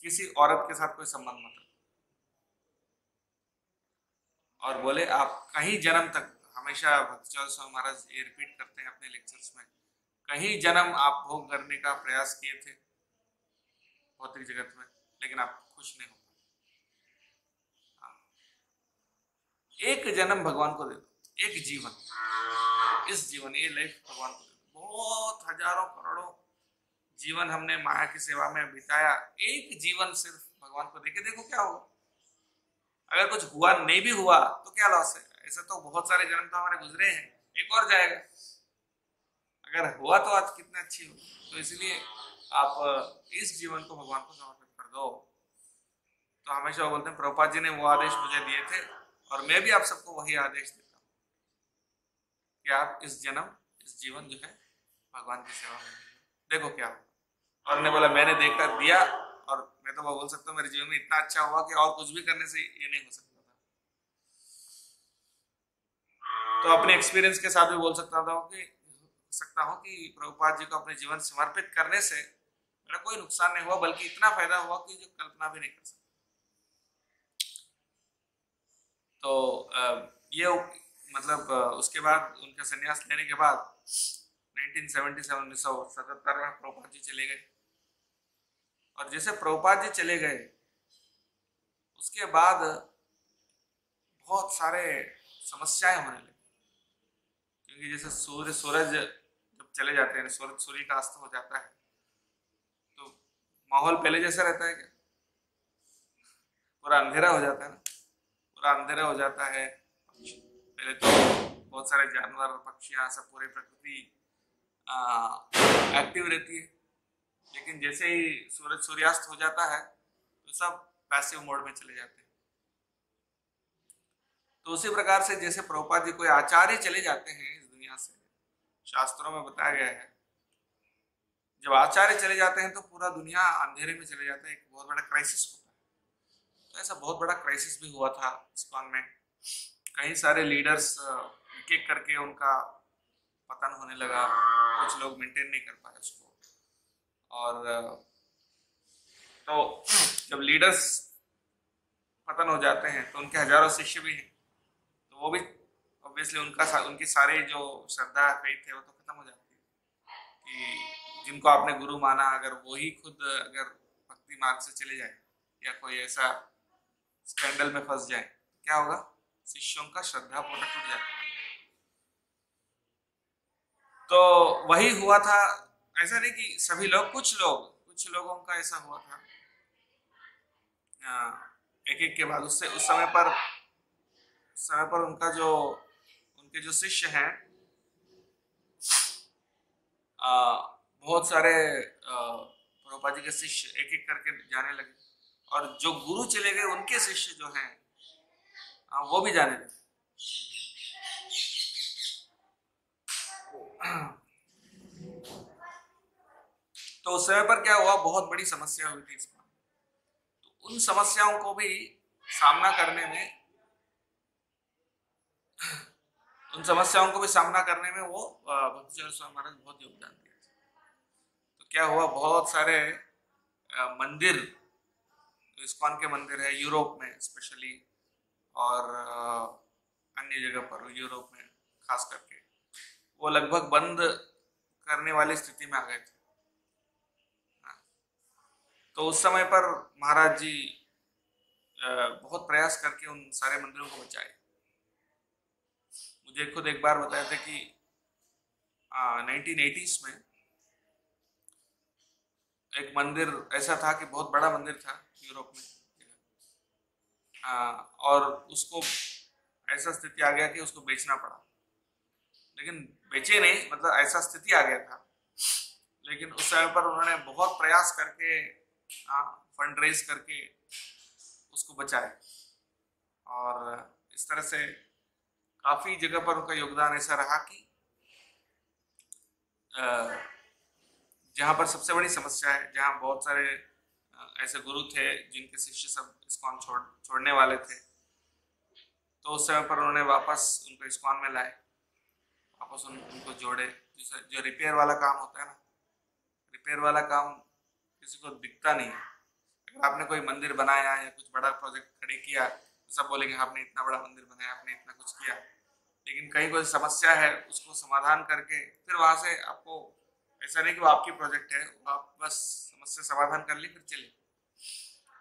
किसी औरत के साथ कोई संबंध मत रखो। और बोले आप कहीं जन्म तक, हमेशा भक्तिचौर स्वामी महाराज ये रिपीट करते हैं अपने लेक्चर्स में, कहीं जन्म आप भोग करने का प्रयास किए थे भौतिक जगत में, लेकिन आप खुश नहीं हो पाए। एक जन्म भगवान को दे दो, एक जीवन, इस जीवन, ये लाइफ भगवान को दे दो। बहुत हजारों करोड़ों जीवन हमने माया की सेवा में बिताया, एक जीवन सिर्फ भगवान को देके देखो क्या होगा। अगर कुछ हुआ नहीं भी हुआ तो क्या लॉस है? ऐसे तो बहुत सारे जन्म तो हमारे गुजरे हैं, एक और जाएगा। अगर हुआ तो आज कितनी अच्छी हो। तो इसलिए आप इस जीवन को भगवान को समर्पित कर दो। तो हमेशा वो बोलते हैं प्रभुपाद जी ने वो आदेश मुझे दिए थे, और मैं भी आप सबको वही आदेश देता हूँ कि आप इस जीवन जो है भगवान की सेवा में देखो क्या हो। और ने बोला मैंने देखकर दिया, और मैं तो बोल सकता हूँ मेरे जीवन में इतना अच्छा हुआ कि और कुछ भी करने से ये नहीं हो सकता था। तो अपने एक्सपीरियंस के साथ भी बोल सकता हूँ कि प्रभुपाद जी को अपने जीवन समर्पित करने से मेरा कोई नुकसान नहीं हुआ, बल्कि इतना फायदा हुआ कि जो कल्पना भी नहीं कर सकते। तो ये मतलब उसके बाद उनका संन्यास लेने के बाद 1977 में प्रभुपाद जी चले गए। और जैसे प्रभुपाद जी चले गए उसके बाद बहुत सारे समस्याएं होने लगी, क्योंकि जैसे सूरज जब चले जाते हैं, सूर्य का अस्त हो जाता है, तो माहौल पहले जैसा रहता है क्या? पूरा अंधेरा हो जाता है ना, पूरा अंधेरा हो जाता है। पहले तो बहुत सारे जानवर, पक्षियां, सब पूरी प्रकृति एक्टिव रहती है, लेकिन जैसे ही सूर्यास्त हो जाता है तो सब पैसिव मोड में चले जाते हैं। तो उसी प्रकार से जैसे प्रभुपाद जी कोई आचार्य चले जाते हैं इस दुनिया से, शास्त्रों में बताया गया है, जब आचार्य चले जाते हैं तो पूरा दुनिया अंधेरे में चले जाता है, एक बहुत बड़ा क्राइसिस होता है। तो ऐसा बहुत बड़ा क्राइसिस भी हुआ था इस्कॉन में। कई सारे लीडर्स एक एक करके उनका पतन होने लगा, कुछ लोग मेंटेन नहीं कर पाए उसको। और तो जब लीडर्स पतन हो जाते हैं तो उनके हजारों शिष्य भी हैं, तो वो भी ऑब्वियसली उनकी सारी जो श्रद्धा फेथ है वो तो खत्म हो जाती है। कि जिनको आपने गुरु माना, अगर वो ही खुद अगर भक्ति मार्ग से चले जाए या कोई ऐसा स्कैंडल में फंस जाए, क्या होगा? शिष्यों का श्रद्धा पूर्ण टूट जाता है। तो वही हुआ था। ऐसा नहीं कि सभी लोग, कुछ लोगों का ऐसा हुआ था। एक एक के बाद उस समय पर उनके जो शिष्य हैं, बहुत सारे प्रभुपाद जी के शिष्य एक एक करके जाने लगे, और जो गुरु चले गए उनके शिष्य जो हैं वो भी जाने लगे। तो उस समय पर क्या हुआ, बहुत बड़ी समस्या हुई थी इसमें। तो उन समस्याओं को भी सामना करने में वो भक्तिचरण स्वामी महाराज बहुत योगदान दिया। तो क्या हुआ, बहुत सारे मंदिर, इस्कॉन के मंदिर है यूरोप में स्पेशली, और अन्य जगह पर यूरोप में खास करके, वो लगभग बंद करने वाली स्थिति में आ गए थे। तो उस समय पर महाराज जी बहुत प्रयास करके उन सारे मंदिरों को बचाए। मुझे खुद एक बार बताया था कि 1980s में एक मंदिर ऐसा था कि बहुत बड़ा मंदिर था यूरोप में, और उसको ऐसा स्थिति आ गया कि उसको बेचना पड़ा। लेकिन बेचे नहीं, मतलब ऐसा स्थिति आ गया था। लेकिन उस समय पर उन्होंने बहुत प्रयास करके फंड रेज करके उसको बचाए, और इस तरह से काफी जगह पर उनका योगदान ऐसा रहा कि जहाँ पर सबसे बड़ी समस्या है, जहाँ बहुत सारे ऐसे गुरु थे जिनके शिष्य सब इस्कॉन छोड़ने वाले थे, तो उस समय पर उन्होंने वापस उनको इस्कॉन में लाए, वापस उनको जोड़े। जो रिपेयर वाला काम होता है ना, रिपेयर वाला काम किसी को दिखता नहीं है। अगर आपने कोई मंदिर बनाया या कुछ बड़ा प्रोजेक्ट खड़े किया तो सब बोलेंगे आपने इतना बड़ा मंदिर बनाया, आपने इतना कुछ किया। लेकिन कहीं कोई समस्या है, उसको समाधान करके फिर वहां से आपको, ऐसा नहीं कि वो आपकी प्रोजेक्ट है, आप बस समस्या समाधान कर ली फिर चले।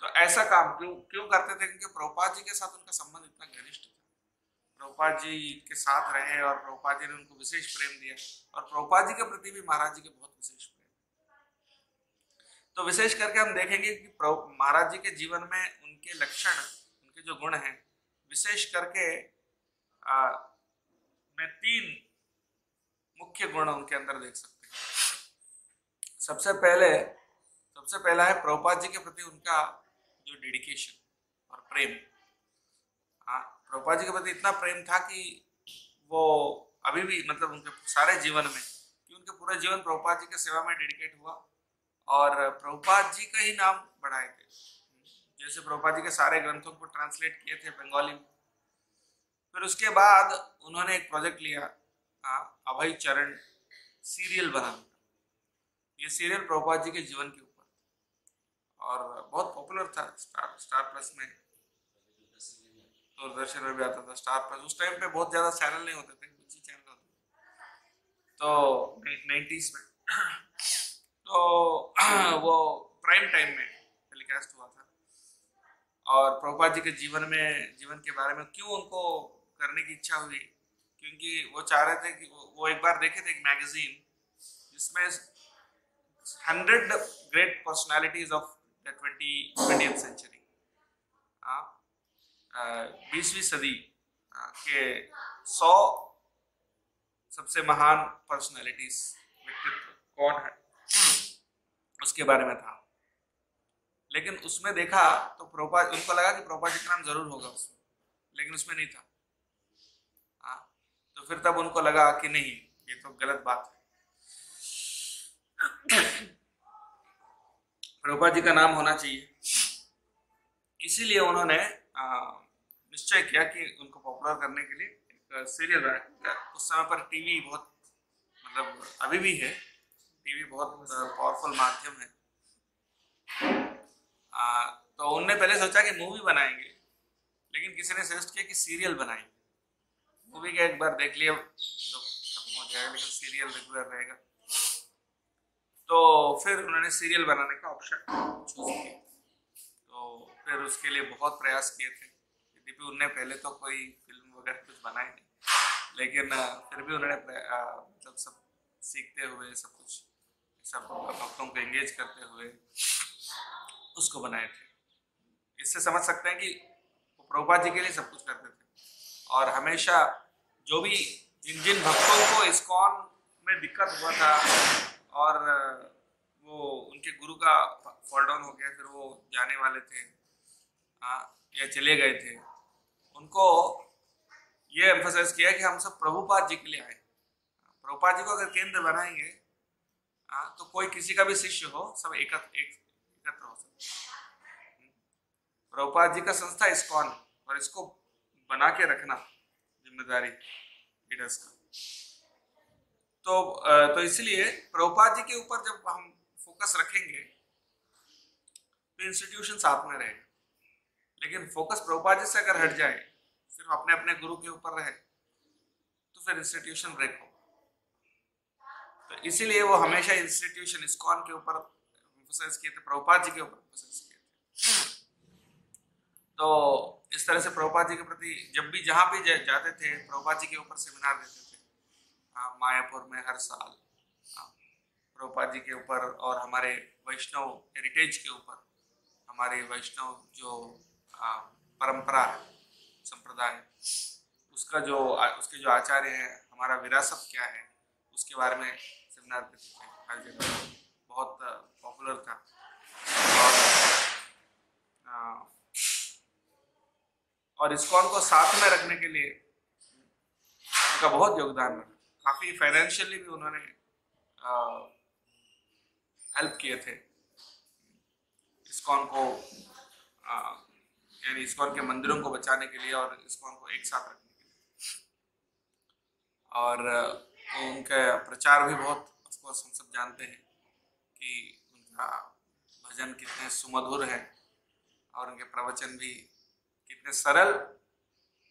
तो ऐसा काम क्यों करते थे? क्योंकि प्रभुपाद जी के साथ उनका संबंध इतना घनिष्ठ था। प्रभुपाद जी के साथ रहे और प्रभुपाद जी ने उनको विशेष प्रेम दिया, और प्रभुपाद जी के प्रति भी महाराज जी के बहुत विशेष प्रेम। तो विशेष करके हम देखेंगे कि महाराज जी के जीवन में उनके लक्षण, उनके जो गुण हैं, विशेष करके मैं 3 मुख्य गुण उनके अंदर देख सकते हैं। सबसे पहला है प्रभुपाद जी के प्रति उनका जो डेडिकेशन और प्रेम। प्रभुपाद जी के प्रति इतना प्रेम था कि वो अभी भी, मतलब उनके सारे जीवन में, कि उनके पूरा जीवन प्रभुपाद जी की सेवा में डेडिकेट हुआ, और प्रभुपाद जी का ही नाम बढ़ाए थे। जैसे प्रभुपाद जी के सारे ग्रंथों को ट्रांसलेट किए थे बंगाली में। फिर उसके बाद उन्होंने एक प्रोजेक्ट लिया, अभय चरण सीरियल बनाने का। ये सीरियल प्रभुपाद जी के जीवन के ऊपर, और बहुत पॉपुलर था। स्टार प्लस में, दूरदर्शन में भी आता था स्टार प्लस। उस टाइम पे बहुत ज्यादा चैनल नहीं होते थे, कुछ ही चैनल होते थे। तो 90s में तो वो प्राइम टाइम में टेलीकास्ट हुआ था। और प्रभुपाद जी के जीवन के बारे में क्यों उनको करने की इच्छा हुई, क्योंकि वो चाह रहे थे कि वो एक बार देखे थे एक मैगजीन जिसमें 100 great personalities of the 20th century, 20वीं सदी के 100 सबसे महान पर्सनालिटीज, व्यक्तित्व कौन है, उसके बारे में था। लेकिन उसमें देखा तो प्रभुपाद, उनको लगा कि प्रभुपाद जी का नाम जरूर होगा उसमें, लेकिन उसमें नहीं था। तो फिर तब उनको लगा कि नहीं, ये तो गलत बात है, प्रभुपाद जी का नाम होना चाहिए। इसीलिए उन्होंने निश्चय किया कि उनको पॉपुलर करने के लिए एक सीरियल बनाया। उस समय पर टीवी बहुत, मतलब अभी भी है, टीवी बहुत पावरफुल माध्यम है। तो उनने पहले सोचा कि मूवी बनाएंगे, लेकिन किसी ने सजेस्ट किया कि सीरियल बनाएंगे। मूवी का एक बार देख लिया तो खत्म हो जाएगा, लेकिन सीरियल रेगुलर रहेगा। तो फिर उन्होंने सीरियल बनाने का ऑप्शन चूज किया। तो फिर उसके लिए बहुत प्रयास किए थे। यद्यपि उन्होंने पहले तो कोई फिल्म वगैरह कुछ बनाई नहीं, लेकिन फिर भी उन्होंने मतलब सब सीखते हुए, सब कुछ, सब भक्तों को एंगेज करते हुए उसको बनाए थे। इससे समझ सकते हैं कि वो प्रभुपाद जी के लिए सब कुछ करते थे। और हमेशा जो भी जिन भक्तों को इस्कॉन में दिक्कत हुआ था और वो उनके गुरु का फॉल डाउन हो गया, फिर वो जाने वाले थे या चले गए थे, उनको ये एम्फसाइज किया कि हम सब प्रभुपाद जी के लिए आए। प्रभुपाद जी को अगर केंद्र बनाएंगे तो कोई किसी का भी शिष्य हो, सब एकत्र हो सकते। प्रभुपाद जी का संस्था इस्कॉन, और इसको बना के रखना जिम्मेदारी लीडर्स का। तो इसलिए प्रभुपाद जी के ऊपर जब हम फोकस रखेंगे तो इंस्टीट्यूशन साथ में रहेगा, लेकिन फोकस प्रभुपाद जी से अगर हट जाए, सिर्फ अपने अपने गुरु के ऊपर रहे, तो फिर इंस्टीट्यूशन ब्रेक हो। तो इसीलिए वो हमेशा इंस्टीट्यूशन इस्कॉन के ऊपर एम्फसाइज किए थे, प्रभुपाद जी के ऊपर एम्फसाइज किए थे। तो इस तरह से प्रभुपाद जी के प्रति जब भी जहां भी जाते थे, प्रभुपाद जी के ऊपर सेमिनार देते थे। मायापुर में हर साल प्रभुपाद जी के ऊपर, और हमारे वैष्णव हेरिटेज के ऊपर, हमारे वैष्णव जो परंपरा है, संप्रदाय, उसके जो आचार्य हैं, हमारा विरासत क्या है, उसके बारे में सेमिनार देते थे हर जगह। बहुत पॉपुलर था। और इस्कॉन को साथ में रखने के लिए उनका बहुत योगदान रहा। काफी फाइनेंशियली भी उन्होंने हेल्प किए थे इस्कॉन को, यानी इस्कॉन के मंदिरों को बचाने के लिए और इस्कॉन को एक साथ रखने के लिए। और उनका प्रचार भी बहुत, ऑफकोर्स हम सब जानते हैं कि उनका भजन कितने सुमधुर है, और उनके प्रवचन भी कितने सरल,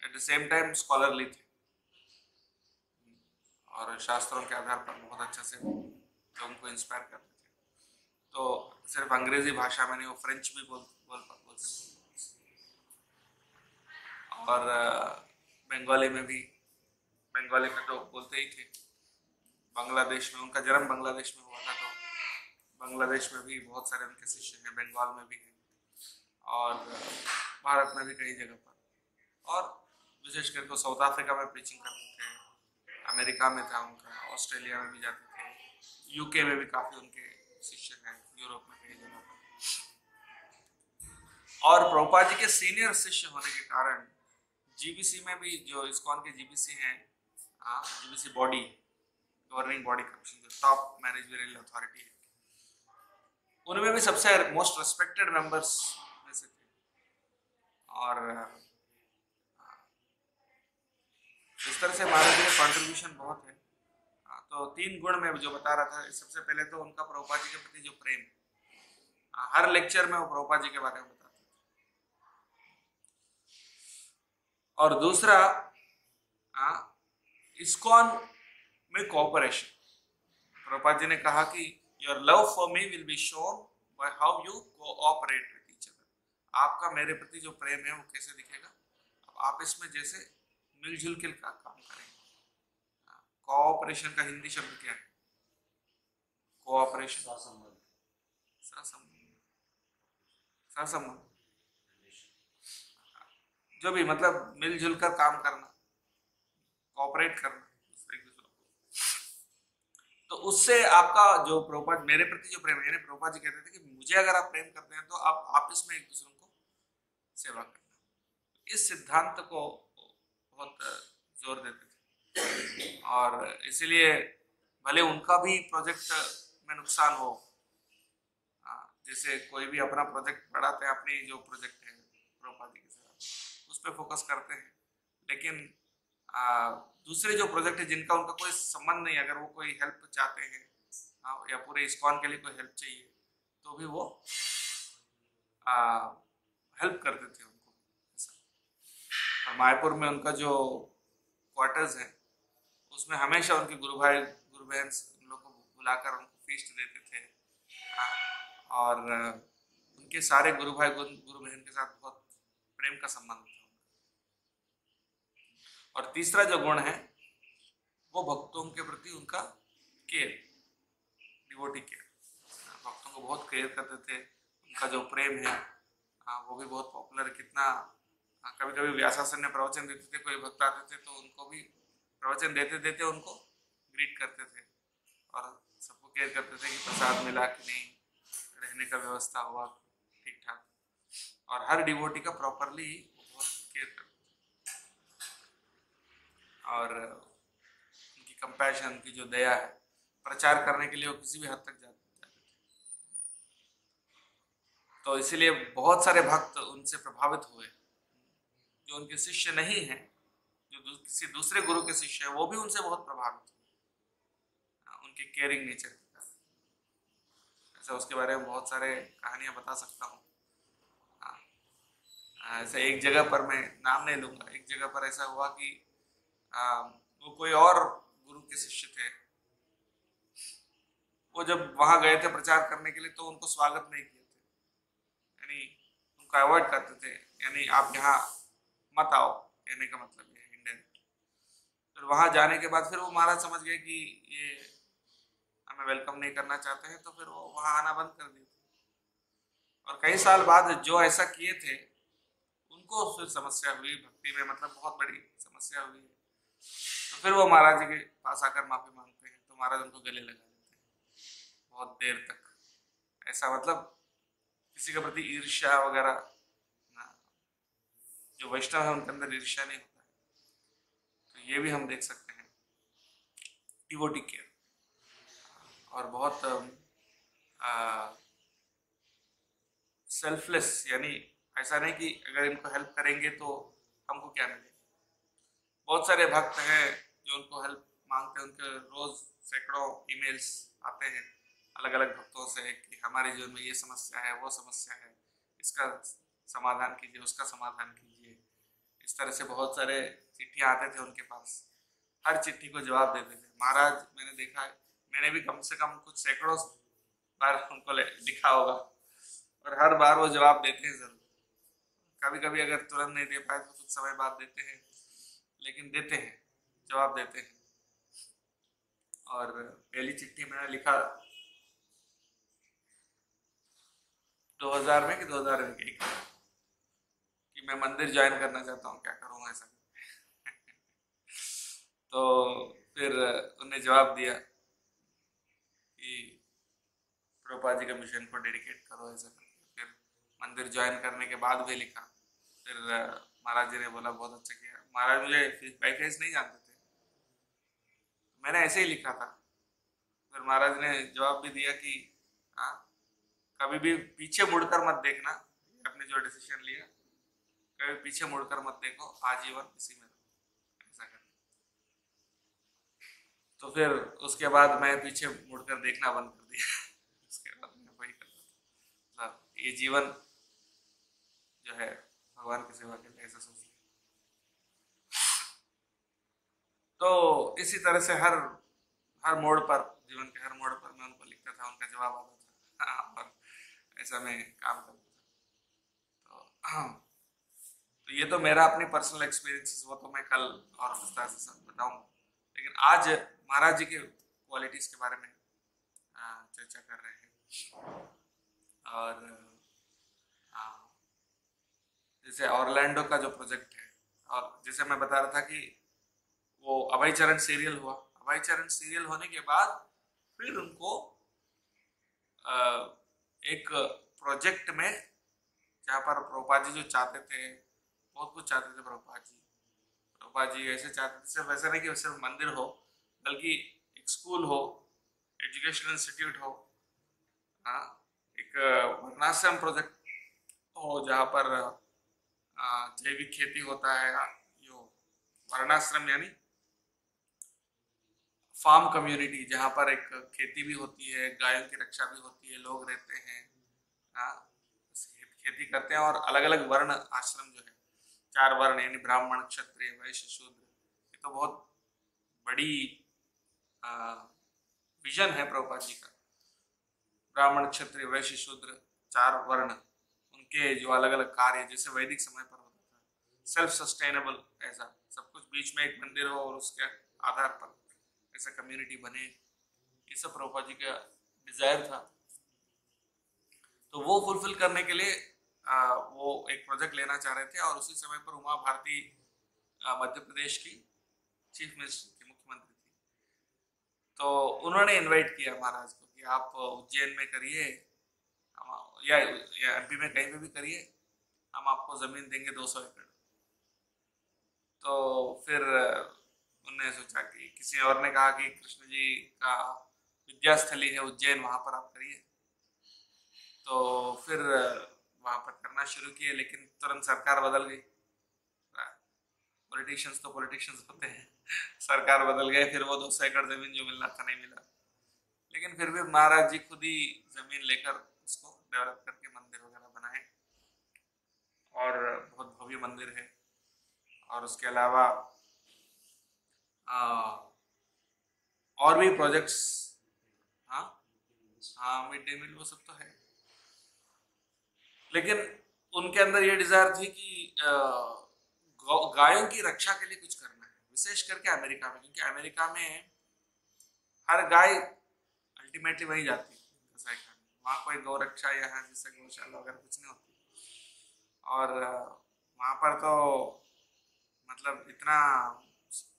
at the same time scholarly थे, और शास्त्रों के आधार पर बहुत अच्छा से लोगों को इंस्पायर करते थे। तो सिर्फ अंग्रेजी भाषा में नहीं, वो फ्रेंच भी बोल सकते, और बंगाली में भी, बंगाली में तो बोलते ही थे। बांग्लादेश में, उनका जन्म बांग्लादेश में हुआ था, तो बांग्लादेश में भी बहुत सारे उनके शिष्य हैं, बंगाल में भी हैं, और भारत में भी कई जगह पर, और विशेष करके साउथ अफ्रीका में प्रीचिंग करते थे, अमेरिका में था उनका, ऑस्ट्रेलिया में भी जाते थे, यूके में भी काफी उनके शिष्य हैं, यूरोप में कई जगह पर। और प्रभुपाद जी के सीनियर शिष्य होने के कारण जीबीसी में भी, जो इस्कॉन के जीबीसी हैं, GBC body, governing body commission, जो टॉप मैनेजरियल अथॉरिटी है, उनमें भी सबसे मोस्ट रेस्पेक्टेड मेंबर्स में से थे। और इस तरह से महाराज जी का कॉन्ट्रीब्यूशन बहुत है। तो 3 गुण में जो बता रहा था, सबसे पहले तो उनका प्रभुपाद जी के प्रति जो प्रेम, हर लेक्चर में वो प्रभुपाद जी के बारे में बताते थे। और दूसरा इस्कॉन में कोऑपरेशन, प्रभुपाद जी ने कहा कि your love for me will be shown by how you cooperate with each other. आपका मेरे प्रति जो प्रेम है वो कैसे दिखेगा, अब आप इसमें जैसे मिलजुल के काम करेंगे। कोऑपरेशन का हिंदी शब्द क्या है? कोऑपरेशन, सहसंबंध, सहसंबंध, जो भी मतलब मिलजुल कर काम करना, कोऑपरेट करना एक दूसरे को। तो उससे आपका जो प्रभुपाद मेरे प्रति जो प्रेम है, यानी प्रभुपाद जी कहते थे कि मुझे अगर आप प्रेम करते हैं तो आप आपस में एक दूसरे को सेवा करना। इस सिद्धांत को बहुत जोर देते थे और इसीलिए भले उनका भी प्रोजेक्ट में नुकसान हो, जैसे कोई भी अपना प्रोजेक्ट बढ़ाते हैं, अपनी जो प्रोजेक्ट है प्रभुपाद जी के साथ उस पर फोकस करते हैं, लेकिन दूसरे जो प्रोजेक्ट है जिनका उनका कोई संबंध नहीं, अगर वो कोई हेल्प चाहते हैं या पूरे इस्कॉन के लिए कोई हेल्प चाहिए तो भी वो हेल्प करते थे उनको। और मायापुर में उनका जो क्वार्टर्स है उसमें हमेशा उनके गुरु भाई गुरु बहन उन लोग को बुलाकर उनको फीस्ट देते थे। और उनके सारे गुरु भाई गुरु बहन के साथ बहुत प्रेम का संबंध था। और तीसरा जो गुण है वो भक्तों के प्रति उनका केयर, डिवोटी केयर। भक्तों को बहुत केयर करते थे, उनका जो प्रेम है वो भी बहुत पॉपुलर। कितना कभी कभी व्यासासन में प्रवचन देते थे, कोई भक्त आते थे तो उनको भी प्रवचन देते देते उनको ग्रीट करते थे और सबको केयर करते थे कि प्रसाद मिला कि नहीं, रहने का व्यवस्था हुआ ठीक ठाक, और हर डिवोटी का प्रॉपरली बहुत केयर करते थे। और उनकी कंपैशन, उनकी जो दया है, प्रचार करने के लिए वो किसी भी हद तक जाते थे। तो इसीलिए बहुत सारे भक्त उनसे प्रभावित हुए। जो उनके शिष्य नहीं हैं, जो किसी दूसरे गुरु के शिष्य हैं, वो भी उनसे बहुत प्रभावित हुए उनके केयरिंग नेचर के कारण। ऐसा उसके बारे में बहुत सारे कहानियां बता सकता हूँ। ऐसा एक जगह पर, मैं नाम नहीं लूंगा, एक जगह पर ऐसा हुआ कि वो कोई और गुरु के शिष्य थे। वो जब वहां गए थे प्रचार करने के लिए तो उनको स्वागत नहीं किए थे, यानी उनको अवॉइड करते थे, यानी आप यहाँ मत आओ, कहने का मतलब है इंडायरेक्ट। फिर वहां जाने के बाद फिर वो महाराज समझ गए कि ये हमें वेलकम नहीं करना चाहते हैं, तो फिर वो वहां आना बंद कर दिए। और कई साल बाद जो ऐसा किए थे उनको फिर समस्या हुई भक्ति में, मतलब बहुत बड़ी समस्या हुई है। तो फिर वो महाराज जी के पास आकर माफी मांगते हैं, तो महाराज उनको गले लगा देते हैं बहुत देर तक। ऐसा मतलब किसी के प्रति ईर्ष्या वगैरह, जो वैष्णव है उनके अंदर ईर्ष्या नहीं होता है। तो ये भी हम देख सकते हैं डिवोटी केयर। और बहुत सेल्फलेस, यानी ऐसा नहीं कि अगर इनको हेल्प करेंगे तो हमको क्या मिलेगा। बहुत सारे भक्त हैं जो उनको हेल्प मांगते हैं, उनके रोज सैकड़ों ईमेल्स आते हैं अलग अलग भक्तों से कि हमारे जीवन में ये समस्या है, वो समस्या है, इसका समाधान कीजिए, उसका समाधान कीजिए। इस तरह से बहुत सारे चिट्ठियाँ आते थे उनके पास, हर चिट्ठी को जवाब देते थे। महाराज, मैंने देखा है, मैंने भी कम से कम कुछ सैकड़ों बार उनको लिखा होगा और हर बार वो जवाब देते हैं जरूर। कभी कभी अगर तुरंत नहीं दे पाए तो कुछ समय बाद देते हैं, लेकिन देते हैं, जवाब देते हैं। और पहली चिट्ठी मैंने लिखा 2000 में कि 2001 कि मैं मंदिर ज्वाइन करना चाहता हूँ, क्या करूँगा ऐसा। तो फिर उन्हें जवाब दिया कि प्रभुपाद जी के मिशन को डेडिकेट करो ऐसा करके। फिर मंदिर ज्वाइन करने के बाद भी लिखा। फिर महाराज जी ने बोला बहुत अच्छा किया। महाराज मुझे पैकेज नहीं जानते थे, मैंने ऐसे ही लिखा था। फिर महाराज ने जवाब भी दिया कि हाँ, कभी भी पीछे मुड़कर मत देखना, आपने जो डिसीजन लिया कभी पीछे मुड़कर मत देखो, आजीवन इसी में रहो, ऐसा कर। तो फिर उसके बाद मैं पीछे मुड़कर देखना बंद कर दिया। उसके बाद मैं वही करता था। ये जीवन जो है भगवान की सेवा के लिए, ऐसा सोच लिया। तो इसी तरह से हर हर मोड़ पर, जीवन के हर मोड़ पर मैं उनको लिखता था, उनका जवाब आता था और ऐसा मैं काम करता था। तो ये तो मेरा अपनी पर्सनल एक्सपीरियंसेस, वो तो मैं कल और विस्तार से सब बताऊंगा। लेकिन आज महाराज जी के क्वालिटीज के बारे में चर्चा कर रहे हैं। और जैसे ऑरलैंडो का जो प्रोजेक्ट है, और जैसे मैं बता रहा था कि वो अभय चरण सीरियल हुआ, अभय चरण सीरियल होने के बाद फिर उनको एक प्रोजेक्ट में, जहाँ पर प्रभुपाद जी जो चाहते थे, बहुत कुछ चाहते थे प्रभुपाद जी ऐसे चाहते थे, सिर्फ वैसा नहीं कि सिर्फ मंदिर हो, बल्कि एक स्कूल हो, एजुकेशनल इंस्टीट्यूट हो, एक वर्णाश्रम प्रोजेक्ट हो जहाँ पर जैविक खेती होता है, जो वर्णाश्रम यानी फार्म कम्युनिटी, जहाँ पर एक खेती भी होती है, गायों की रक्षा भी होती है, लोग रहते हैं, खेती करते हैं, और अलग अलग वर्ण आश्रम जो है, 4 वर्ण यानी ब्राह्मण, क्षत्रिय, वैश्य, शूद्र, ये तो बहुत बड़ी विजन है प्रभुपाद जी का। ब्राह्मण, क्षत्रिय, वैश्य, शूद्र, 4 वर्ण, उनके जो अलग अलग कार्य, जैसे वैदिक समय पर होता था, सेल्फ सस्टेनेबल, ऐसा सब कुछ, बीच में एक मंदिर हो और उसके आधार पर ऐसा कम्युनिटी बने, ये सब प्रभुपाद जी का डिजायर था। तो वो फुलफिल करने के लिए वो एक प्रोजेक्ट लेना चाह रहे थे, और उसी समय पर उमा भारती मध्य प्रदेश की चीफ मिनिस्टर थी, मुख्यमंत्री थी। तो उन्होंने इनवाइट किया महाराज को कि आप उज्जैन में करिए, या एमपी में कहीं पे भी करिए, हम आपको जमीन देंगे 200 एकड़। तो फिर उन्होंने सोचा कि किसी और ने कहा कि कृष्ण जी का विद्यास्थली है उज्जैन, वहां पर आप करिए। तो फिर वहां पर करना शुरू किए, लेकिन तुरंत सरकार बदल गई। पॉलिटिशियंस तो पॉलिटिशियंस होते हैं, सरकार बदल गए, फिर वो 200 एकड़ जमीन जो मिलना था नहीं मिला। लेकिन फिर भी महाराज जी खुद ही जमीन लेकर उसको डेवलप करके मंदिर वगैरह बनाए, और बहुत भव्य मंदिर है। और उसके अलावा और भी प्रोजेक्ट्स, हाँ हाँ, मिड डे मील वो सब तो है, लेकिन उनके अंदर ये डिजायर थी कि गायों की रक्षा के लिए कुछ करना है, विशेष करके अमेरिका में, क्योंकि अमेरिका में हर गाय अल्टीमेटली वही जाती है कसाई खाने, वहाँ कोई गौ रक्षा या जैसे गौशाला वगैरह कुछ नहीं होती। और वहाँ पर तो मतलब इतना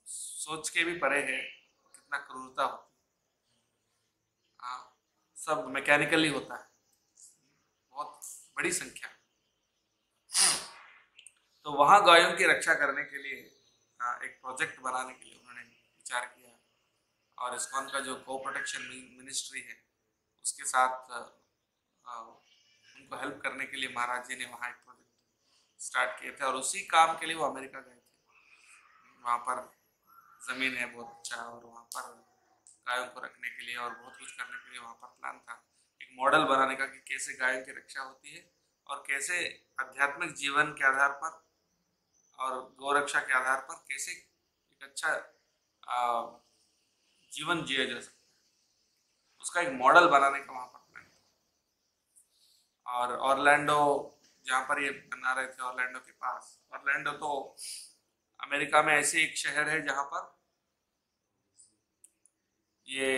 सोच के भी परे है, कितना क्रूरता होती है, सब मैकेनिकली होता है, बहुत बड़ी संख्या। तो वहाँ गायों की रक्षा करने के लिए एक प्रोजेक्ट बनाने के लिए उन्होंने विचार किया, और इस्कॉन का जो गौ प्रोटेक्शन मिनिस्ट्री है उसके साथ उनको हेल्प करने के लिए महाराज जी ने वहाँ एक प्रोजेक्ट स्टार्ट किए थे, और उसी काम के लिए वो अमेरिका गए थे। वहाँ पर ज़मीन है बहुत अच्छा, और वहाँ पर गायों को रखने के लिए और बहुत कुछ करने के लिए वहाँ पर प्लान था, एक मॉडल बनाने का कि कैसे गायों की रक्षा होती है, और कैसे आध्यात्मिक जीवन के आधार पर और गौरक्षा के आधार पर कैसे एक अच्छा जीवन जिया जा सकता है, उसका एक मॉडल बनाने का वहाँ पर प्लान था। और ऑरलैंडो, जहाँ पर ये बना रहे थे, ऑरलैंडो के पास, ऑरलैंडो तो अमेरिका में ऐसे एक शहर है जहाँ पर ये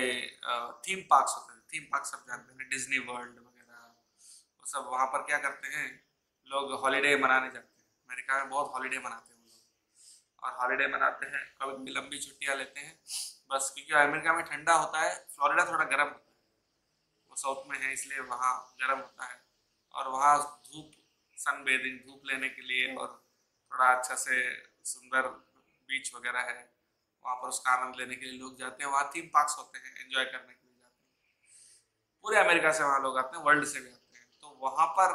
थीम पार्क्स होते हैं, थीम पार्क सब जानते हैं, डिज्नी वर्ल्ड वगैरह, वो सब वहाँ पर क्या करते हैं, लोग हॉलीडे मनाने जाते हैं। अमेरिका में बहुत हॉलीडे मनाते हैं वो लोग, और हॉलीडे मनाते हैं, कभी कभी लंबी छुट्टियाँ लेते हैं बस, क्योंकि अमेरिका में ठंडा होता है, फ्लोरिडा थोड़ा गर्म होता है, वो साउथ में है इसलिए वहाँ गर्म होता है, और वहाँ धूप, सन बेदिंग, धूप लेने के लिए, और थोड़ा अच्छा से सुंदर बीच वगैरह है, वहाँ पर उसका आनंद लेने के लिए लोग जाते हैं। वहाँ थीम पार्क्स होते हैं, एंजॉय करने के लिए जाते हैं, पूरे अमेरिका से वहाँ लोग आते हैं, वर्ल्ड से भी आते हैं। तो वहाँ पर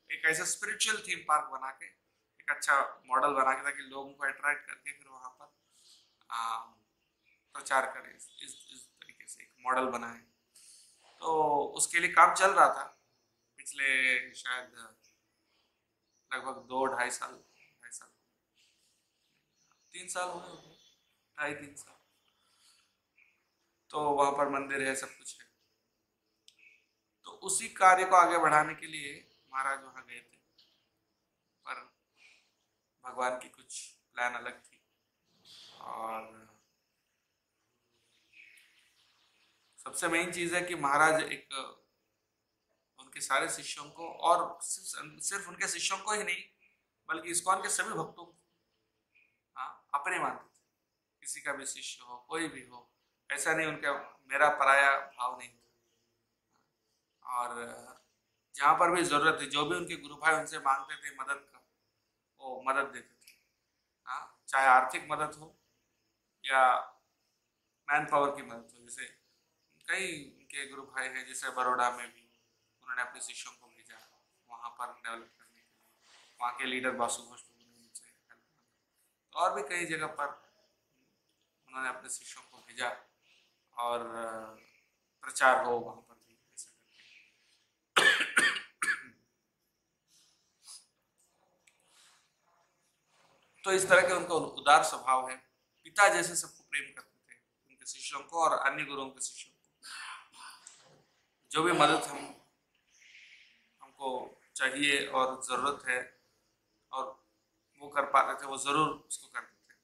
एक ऐसा स्पिरिचुअल थीम पार्क बना के, एक अच्छा मॉडल बना के, ताकि लोगों को अट्रैक्ट करके फिर वहाँ पर प्रचार करें, इस तरीके से एक मॉडल बनाए। तो उसके लिए काम चल रहा था, पिछले शायद लगभग 2-2.5 साल, 3 साल हुए होंगे, 2.5-3 साल। तो वहाँ पर मंदिर है, सब कुछ है। तो उसी कार्य को आगे बढ़ाने के लिए महाराज वहाँ गए थे, पर भगवान की कुछ प्लान अलग थी। और सबसे मेन चीज है कि महाराज एक उनके सारे शिष्यों को, और सिर्फ उनके शिष्यों को ही नहीं बल्कि इस्कॉन के सभी भक्तों को अपने मानते थे। किसी का भी शिष्य हो, कोई भी हो, ऐसा नहीं उनका मेरा पराया भाव नहीं था। और जहाँ पर भी जरूरत है, जो भी उनके गुरु भाई उनसे मांगते थे मदद का, वो मदद देते थे। चाहे आर्थिक मदद हो या मैन पावर की मदद हो। जैसे कई उनके गुरु भाई हैं, जैसे बड़ौदा में भी उन्होंने अपने शिष्यों को भेजा वहाँ पर डेवलप करने के लिए। वहाँ के लीडर बासु घोष ने उनसे हेल्प मांगी। और भी कई जगह पर उन्होंने अपने शिष्यों को भेजा और प्रचार हो वहाँ पर भी, ऐसा करके। तो इस तरह के उनका उदार स्वभाव है। पिता जैसे सबको प्रेम करते थे, उनके शिष्यों को और अन्य गुरुओं के शिष्यों को। जो भी मदद हमको चाहिए और जरूरत है और वो कर पाते थे, वो जरूर उसको करते थे।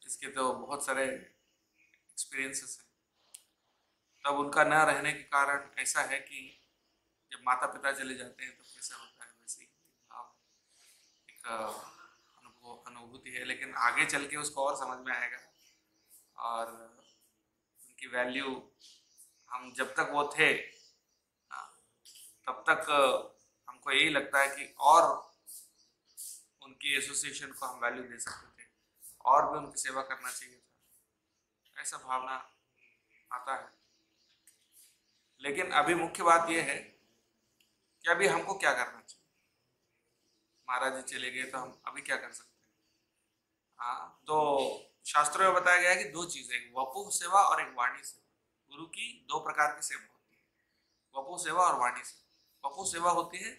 इसके तो बहुत सारे एक्सपीरियंसेस हैं। तब उनका न रहने के कारण ऐसा है कि जब माता पिता चले जाते हैं तो कैसा होता है, वैसे ही भाव, एक अनुभूति है। लेकिन आगे चल के उसको और समझ में आएगा। और उनकी वैल्यू हम जब तक वो थे तब तक हमको यही लगता है कि और उनकी एसोसिएशन को हम वैल्यू दे सकते थे और भी उनकी सेवा करना चाहिए था, ऐसा भावना आता है। लेकिन अभी मुख्य बात यह है कि अभी हमको क्या करना चाहिए। महाराज जी चले गए तो हम अभी क्या कर सकते हैं। तो शास्त्रों में बताया गया है कि 2 चीजें, एक वपु सेवा और एक वाणी सेवा। गुरु की 2 प्रकार की सेवा होती है, वपु सेवा और वाणी सेवा। वपु सेवा होती है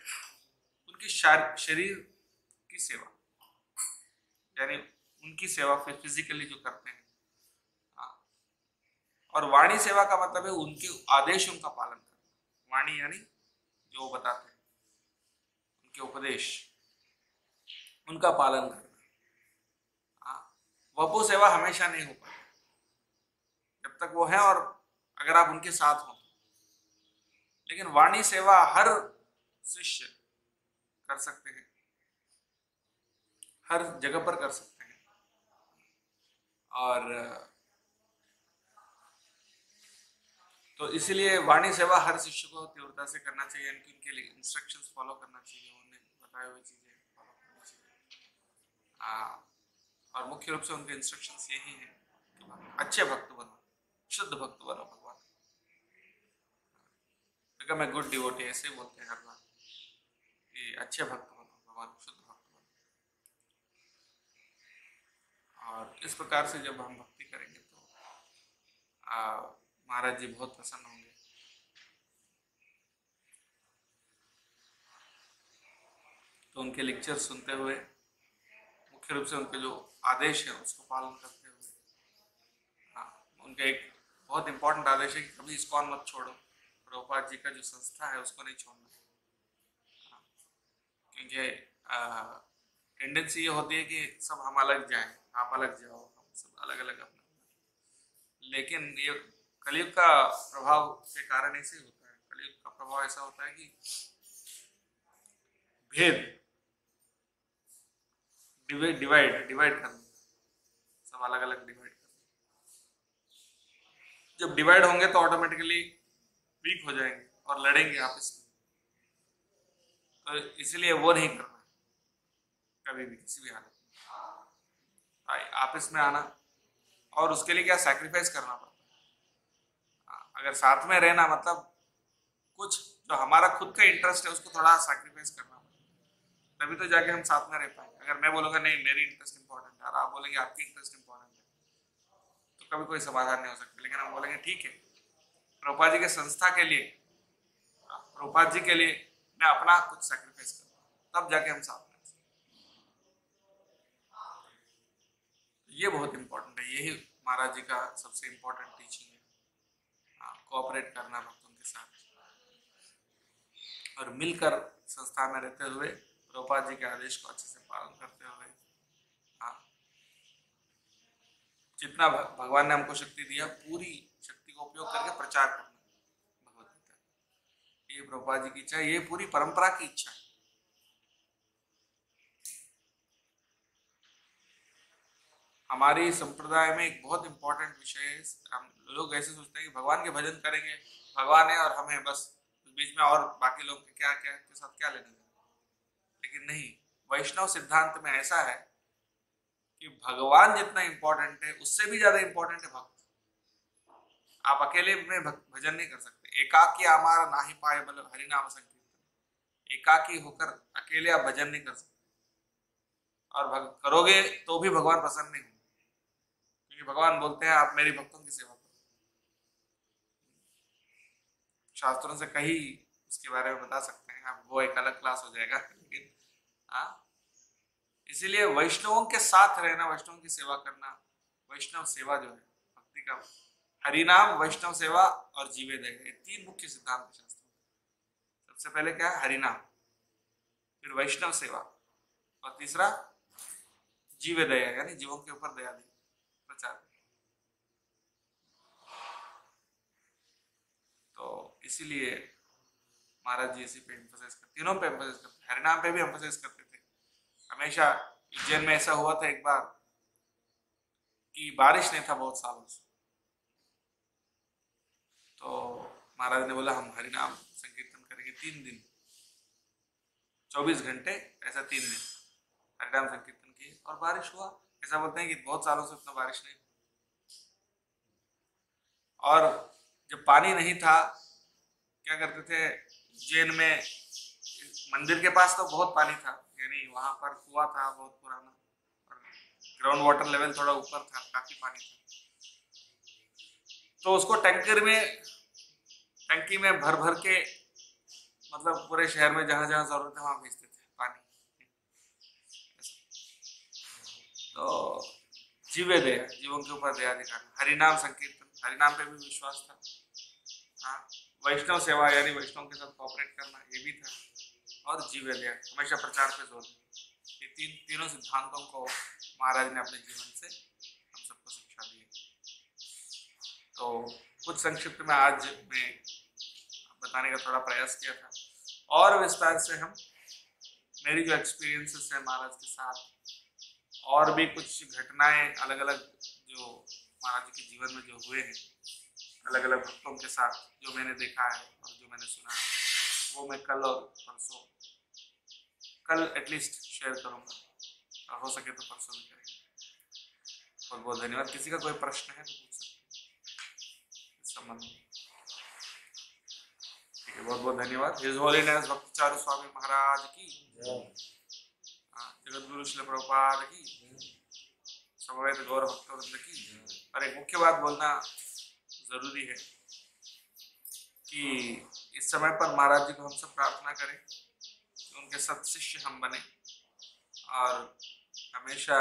उनकी शरीर की सेवा, यानी उनकी सेवा फिजिकली जो करते हैं। और वाणी सेवा का मतलब है उनके आदेशों का पालन करना। वाणी यानी जो वो बताते हैं, उनके उपदेश, उनका पालन करना। वपु सेवा हमेशा नहीं हो पाती जब तक वो है और अगर आप उनके साथ हो। लेकिन वाणी सेवा हर शिष्य कर सकते हैं, हर जगह पर कर सकते हैं। और तो इसीलिए वाणी सेवा हर शिष्य को तीव्रता से करना चाहिए, यानी कि उनके लिए इंस्ट्रक्शंस फॉलो करना चाहिए, उन्हें बताए हुए चीजें फॉलो करनी चाहिए। और मुख्य रूप से उनके इंस्ट्रक्शंस यही हैं कि अच्छे भक्त बनो, शुद्ध भक्त बनो भगवान। बिकम ए गुड डिवोटी, ऐसे बोलते हैं हर बार कि अच्छे भक्त बनो भगवान, शुद्ध भक्त बनो। और इस प्रकार से जब हम भक्ति करेंगे तो महाराज जी बहुत प्रसन्न होंगे। तो उनके लेक्चर सुनते हुए, मुख्य रूप से उनके जो आदेश है उसको पालन करते हुए, उनका एक बहुत इंपॉर्टेंट आदेश है कि कभी इस्कॉन मत छोड़ो। प्रभुपाद जी का जो संस्था है उसको नहीं छोड़ना, क्योंकि टेंडेंसी ये होती है कि सब हम अलग जाएं, आप अलग जाओ, हम सब अलग अलग अपना। लेकिन ये कलयुग का प्रभाव के कारण ऐसे ही होता है। कलयुग का प्रभाव ऐसा होता है कि भेद, डिवाइड करना, सब अलग अलग डिवाइड करना। जब डिवाइड होंगे तो ऑटोमेटिकली वीक हो जाएंगे और लड़ेंगे आपस में। तो इसलिए वो नहीं करना कभी भी, किसी भी हालत में आपस में आना। और उसके लिए क्या सैक्रिफाइस करना पड़ता है। अगर साथ में रहना मतलब कुछ जो हमारा खुद का इंटरेस्ट है उसको थोड़ा सैक्रिफाइस करना पड़ता है, तभी तो जाके हम साथ में रह पाएंगे। अगर मैं बोलूँगा नहीं मेरी इंटरेस्ट इंपॉर्टेंट है और आप बोलेंगे आपकी इंटरेस्ट इंपॉर्टेंट है, तो कभी कोई समाधान नहीं हो सकता। लेकिन हम बोलेंगे ठीक है, प्रभुपाद जी के संस्था के लिए, प्रभुपाद जी के लिए मैं अपना कुछ सैक्रिफाइस करूँ, तब जाके हम साथ में। ये बहुत इंपॉर्टेंट है, यही महाराज जी का सबसे इंपॉर्टेंट टीचिंग है। कोऑपरेट करना भक्तों के साथ और मिलकर संस्था में रहते हुए प्रभुपाद जी के आदेश को अच्छे से पालन करते हुए, जितना भगवान ने हमको शक्ति दिया पूरी शक्ति का उपयोग करके प्रचार करना भगवत गीता। ये प्रभुपाद जी की इच्छा है, ये पूरी परंपरा की इच्छा है। हमारी संप्रदाय में एक बहुत इंपॉर्टेंट विषय है, हम लोग ऐसे सोचते हैं कि भगवान के भजन करेंगे, भगवान है और हमें बस बीच में और बाकी लोग क्या क्या के साथ क्या लेना देना। लेकिन नहीं, वैष्णव सिद्धांत में ऐसा है कि भगवान जितना इंपॉर्टेंट है उससे भी ज्यादा इंपॉर्टेंट है भक्त। आप अकेले में भजन नहीं कर सकते। एकाकी हमारा ना ही पाए बल हरिनाम संकीर्तन। एकाकी होकर अकेले आप भजन नहीं कर सकते, और करोगे तो भी भगवान प्रसन्न नहीं होंगे, क्योंकि भगवान बोलते हैं आप मेरी भक्तों की सेवा करो। शास्त्रों से कहीं उसके बारे में बता सकते हैं आप, वो एक अलग क्लास हो जाएगा। लेकिन इसीलिए वैष्णवों के साथ रहना, वैष्णवों की सेवा करना, वैष्णव सेवा जो है भक्ति का, हरिनाम, वैष्णव सेवा और जीवे दया, ये तीन मुख्य सिद्धांत शास्त्र। सबसे पहले क्या है? हरिनाम, फिर वैष्णव सेवा, और तीसरा जीवे दया, यानी जीवों के ऊपर दया दी प्रचार। तो इसीलिए महाराज जी इसी पे एम्फसाइज करते, तीनों पे एम्फसाइज करते। हरिनाम पे भी एम्फसाइज करते थे हमेशा। उज्जैन में ऐसा हुआ था एक बार कि बारिश नहीं था बहुत सालों से, तो महाराज ने बोला हम हरिनाम संकीर्तन करेंगे 3 दिन, 24 घंटे, ऐसा 3 दिन हरिनाम संकीर्तन किए और बारिश हुआ। ऐसा बोलते हैं कि बहुत सालों से उतना बारिश नहीं। और जब पानी नहीं था, क्या करते थे, उज्जैन में मंदिर के पास तो बहुत पानी था, यानी वहां पर कुआं था बहुत पुराना, और ग्राउंड वाटर लेवल थोड़ा ऊपर था, काफी पानी था। तो उसको टंकी में भर भर के, मतलब पूरे शहर में जहां जहां जरूरत है वहां भेजते थे पानी। तो जीवे दया, जीवों के ऊपर दया दिखाना, हरिनाम संकीर्तन, हरिनाम पे भी विश्वास था। वैष्णव सेवा यानी वैष्णव के साथ कोऑपरेट करना, ये भी था, और जीवे दया, हमेशा प्रचार पे जोर देना। ये तीनों सिद्धांतों को महाराज ने अपने जीवन से हम सबको शिक्षा दी है। तो कुछ संक्षिप्त में आज मैं बताने का थोड़ा प्रयास किया था, और विस्तार से हम मेरी जो एक्सपीरियंसेस है महाराज के साथ, और भी कुछ घटनाएं अलग अलग जो महाराज के जीवन में जो हुए हैं, अलग अलग भक्तों के साथ जो मैंने देखा है और जो मैंने सुना है, वो मैं कल और परसों, कल एटलीस्ट शेयर करूंगा, और हो सके तो परसों भी करेंगे। बहुत बहुत धन्यवाद। किसी का कोई प्रश्न है तो पूछ सकते हैं इस संबंध में। ठीक है, बहुत बहुत धन्यवाद। हिज होलीनेस भक्तिचार्य स्वामी महाराज की, जगत गुरु श्रील प्रभुपाद की, समवेत गौर भक्तवृंद की। और एक मुख्य बात बोलना जरूरी है कि इस समय पर महाराज जी को हम सब प्रार्थना करें कि उनके सत शिष्य हम बने, और हमेशा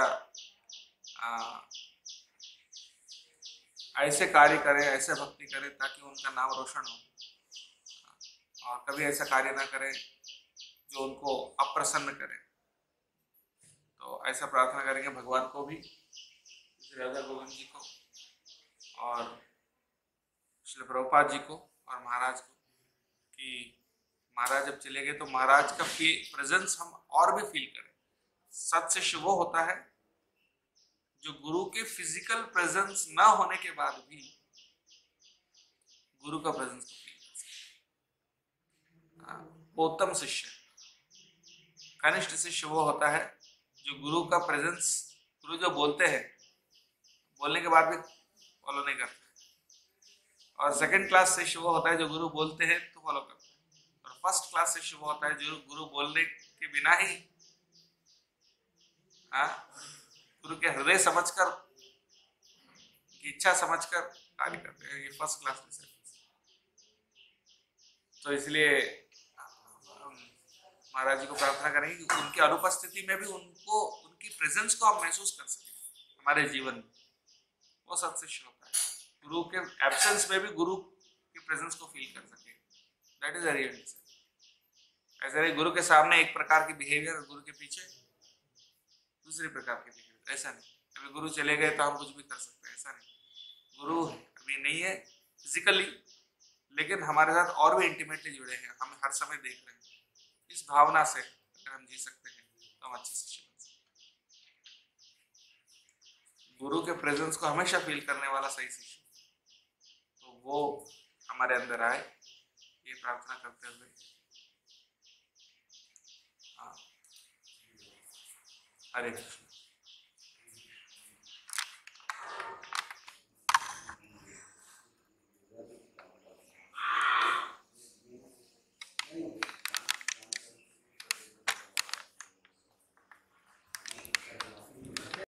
ऐसे कार्य करें, ऐसे भक्ति करें ताकि उनका नाम रोशन हो, और कभी ऐसा कार्य ना करें जो उनको अप्रसन्न करे। तो ऐसा प्रार्थना करेंगे भगवान को भी, श्री राधा गोविंद जी को, और श्री प्रभुपाद जी को, और महाराज को, कि महाराज जब चले गए तो महाराज का प्रेजेंस हम और भी फील करें। सत शिष्य वो होता है जो गुरु के फिजिकल प्रेजेंस ना होने के बाद भी गुरु का प्रेजेंस को फील कर सकता है। उत्तम शिष्य, कनिष्ठ शिष्य वो होता है जो गुरु का प्रेजेंस, गुरु जो बोलते हैं, बोलने के बाद भी फॉलो नहीं करते। और सेकंड क्लास शिष्य वो होता है जो गुरु बोलते हैं तो फॉलो करते हैं। और फर्स्ट क्लास शिष्य वो होता है जो गुरु बोलने के बिना ही गुरु के हृदय समझकर, इच्छा समझकर कार्य करते हैं। ये फर्स्ट क्लास डिसिप्लिन। तो इसलिए हम महाराज जी को प्रार्थना करेंगे कि उनकी अनुपस्थिति में भी उनको, उनकी प्रेजेंस को हम महसूस कर सकें हमारे जीवन में। वो सत शिष्य होता है, गुरु के एब्सेंस में भी गुरु की प्रेजेंस को फील कर सके। That is a real teacher. ऐसे नहीं गुरु के सामने एक प्रकार की बिहेवियर, गुरु के पीछे दूसरे प्रकार के बिहेवियर। ऐसा नहीं अभी गुरु चले गए तो हम कुछ भी कर सकते हैं, ऐसा नहीं। गुरु अभी नहीं है फिजिकली, लेकिन हमारे साथ और भी इंटीमेटली जुड़े हैं, हम हर समय देख रहे हैं। इस भावना से अगर हम जी सकते हैं तो हम अच्छे शिष्य बन सकते हैं। गुरु के प्रेजेंस को हमेशा फील करने वाला सही शिष्य, तो वो हमारे अंदर आए, ये प्रार्थना करते हुए। हाँ, हरे कृष्ण।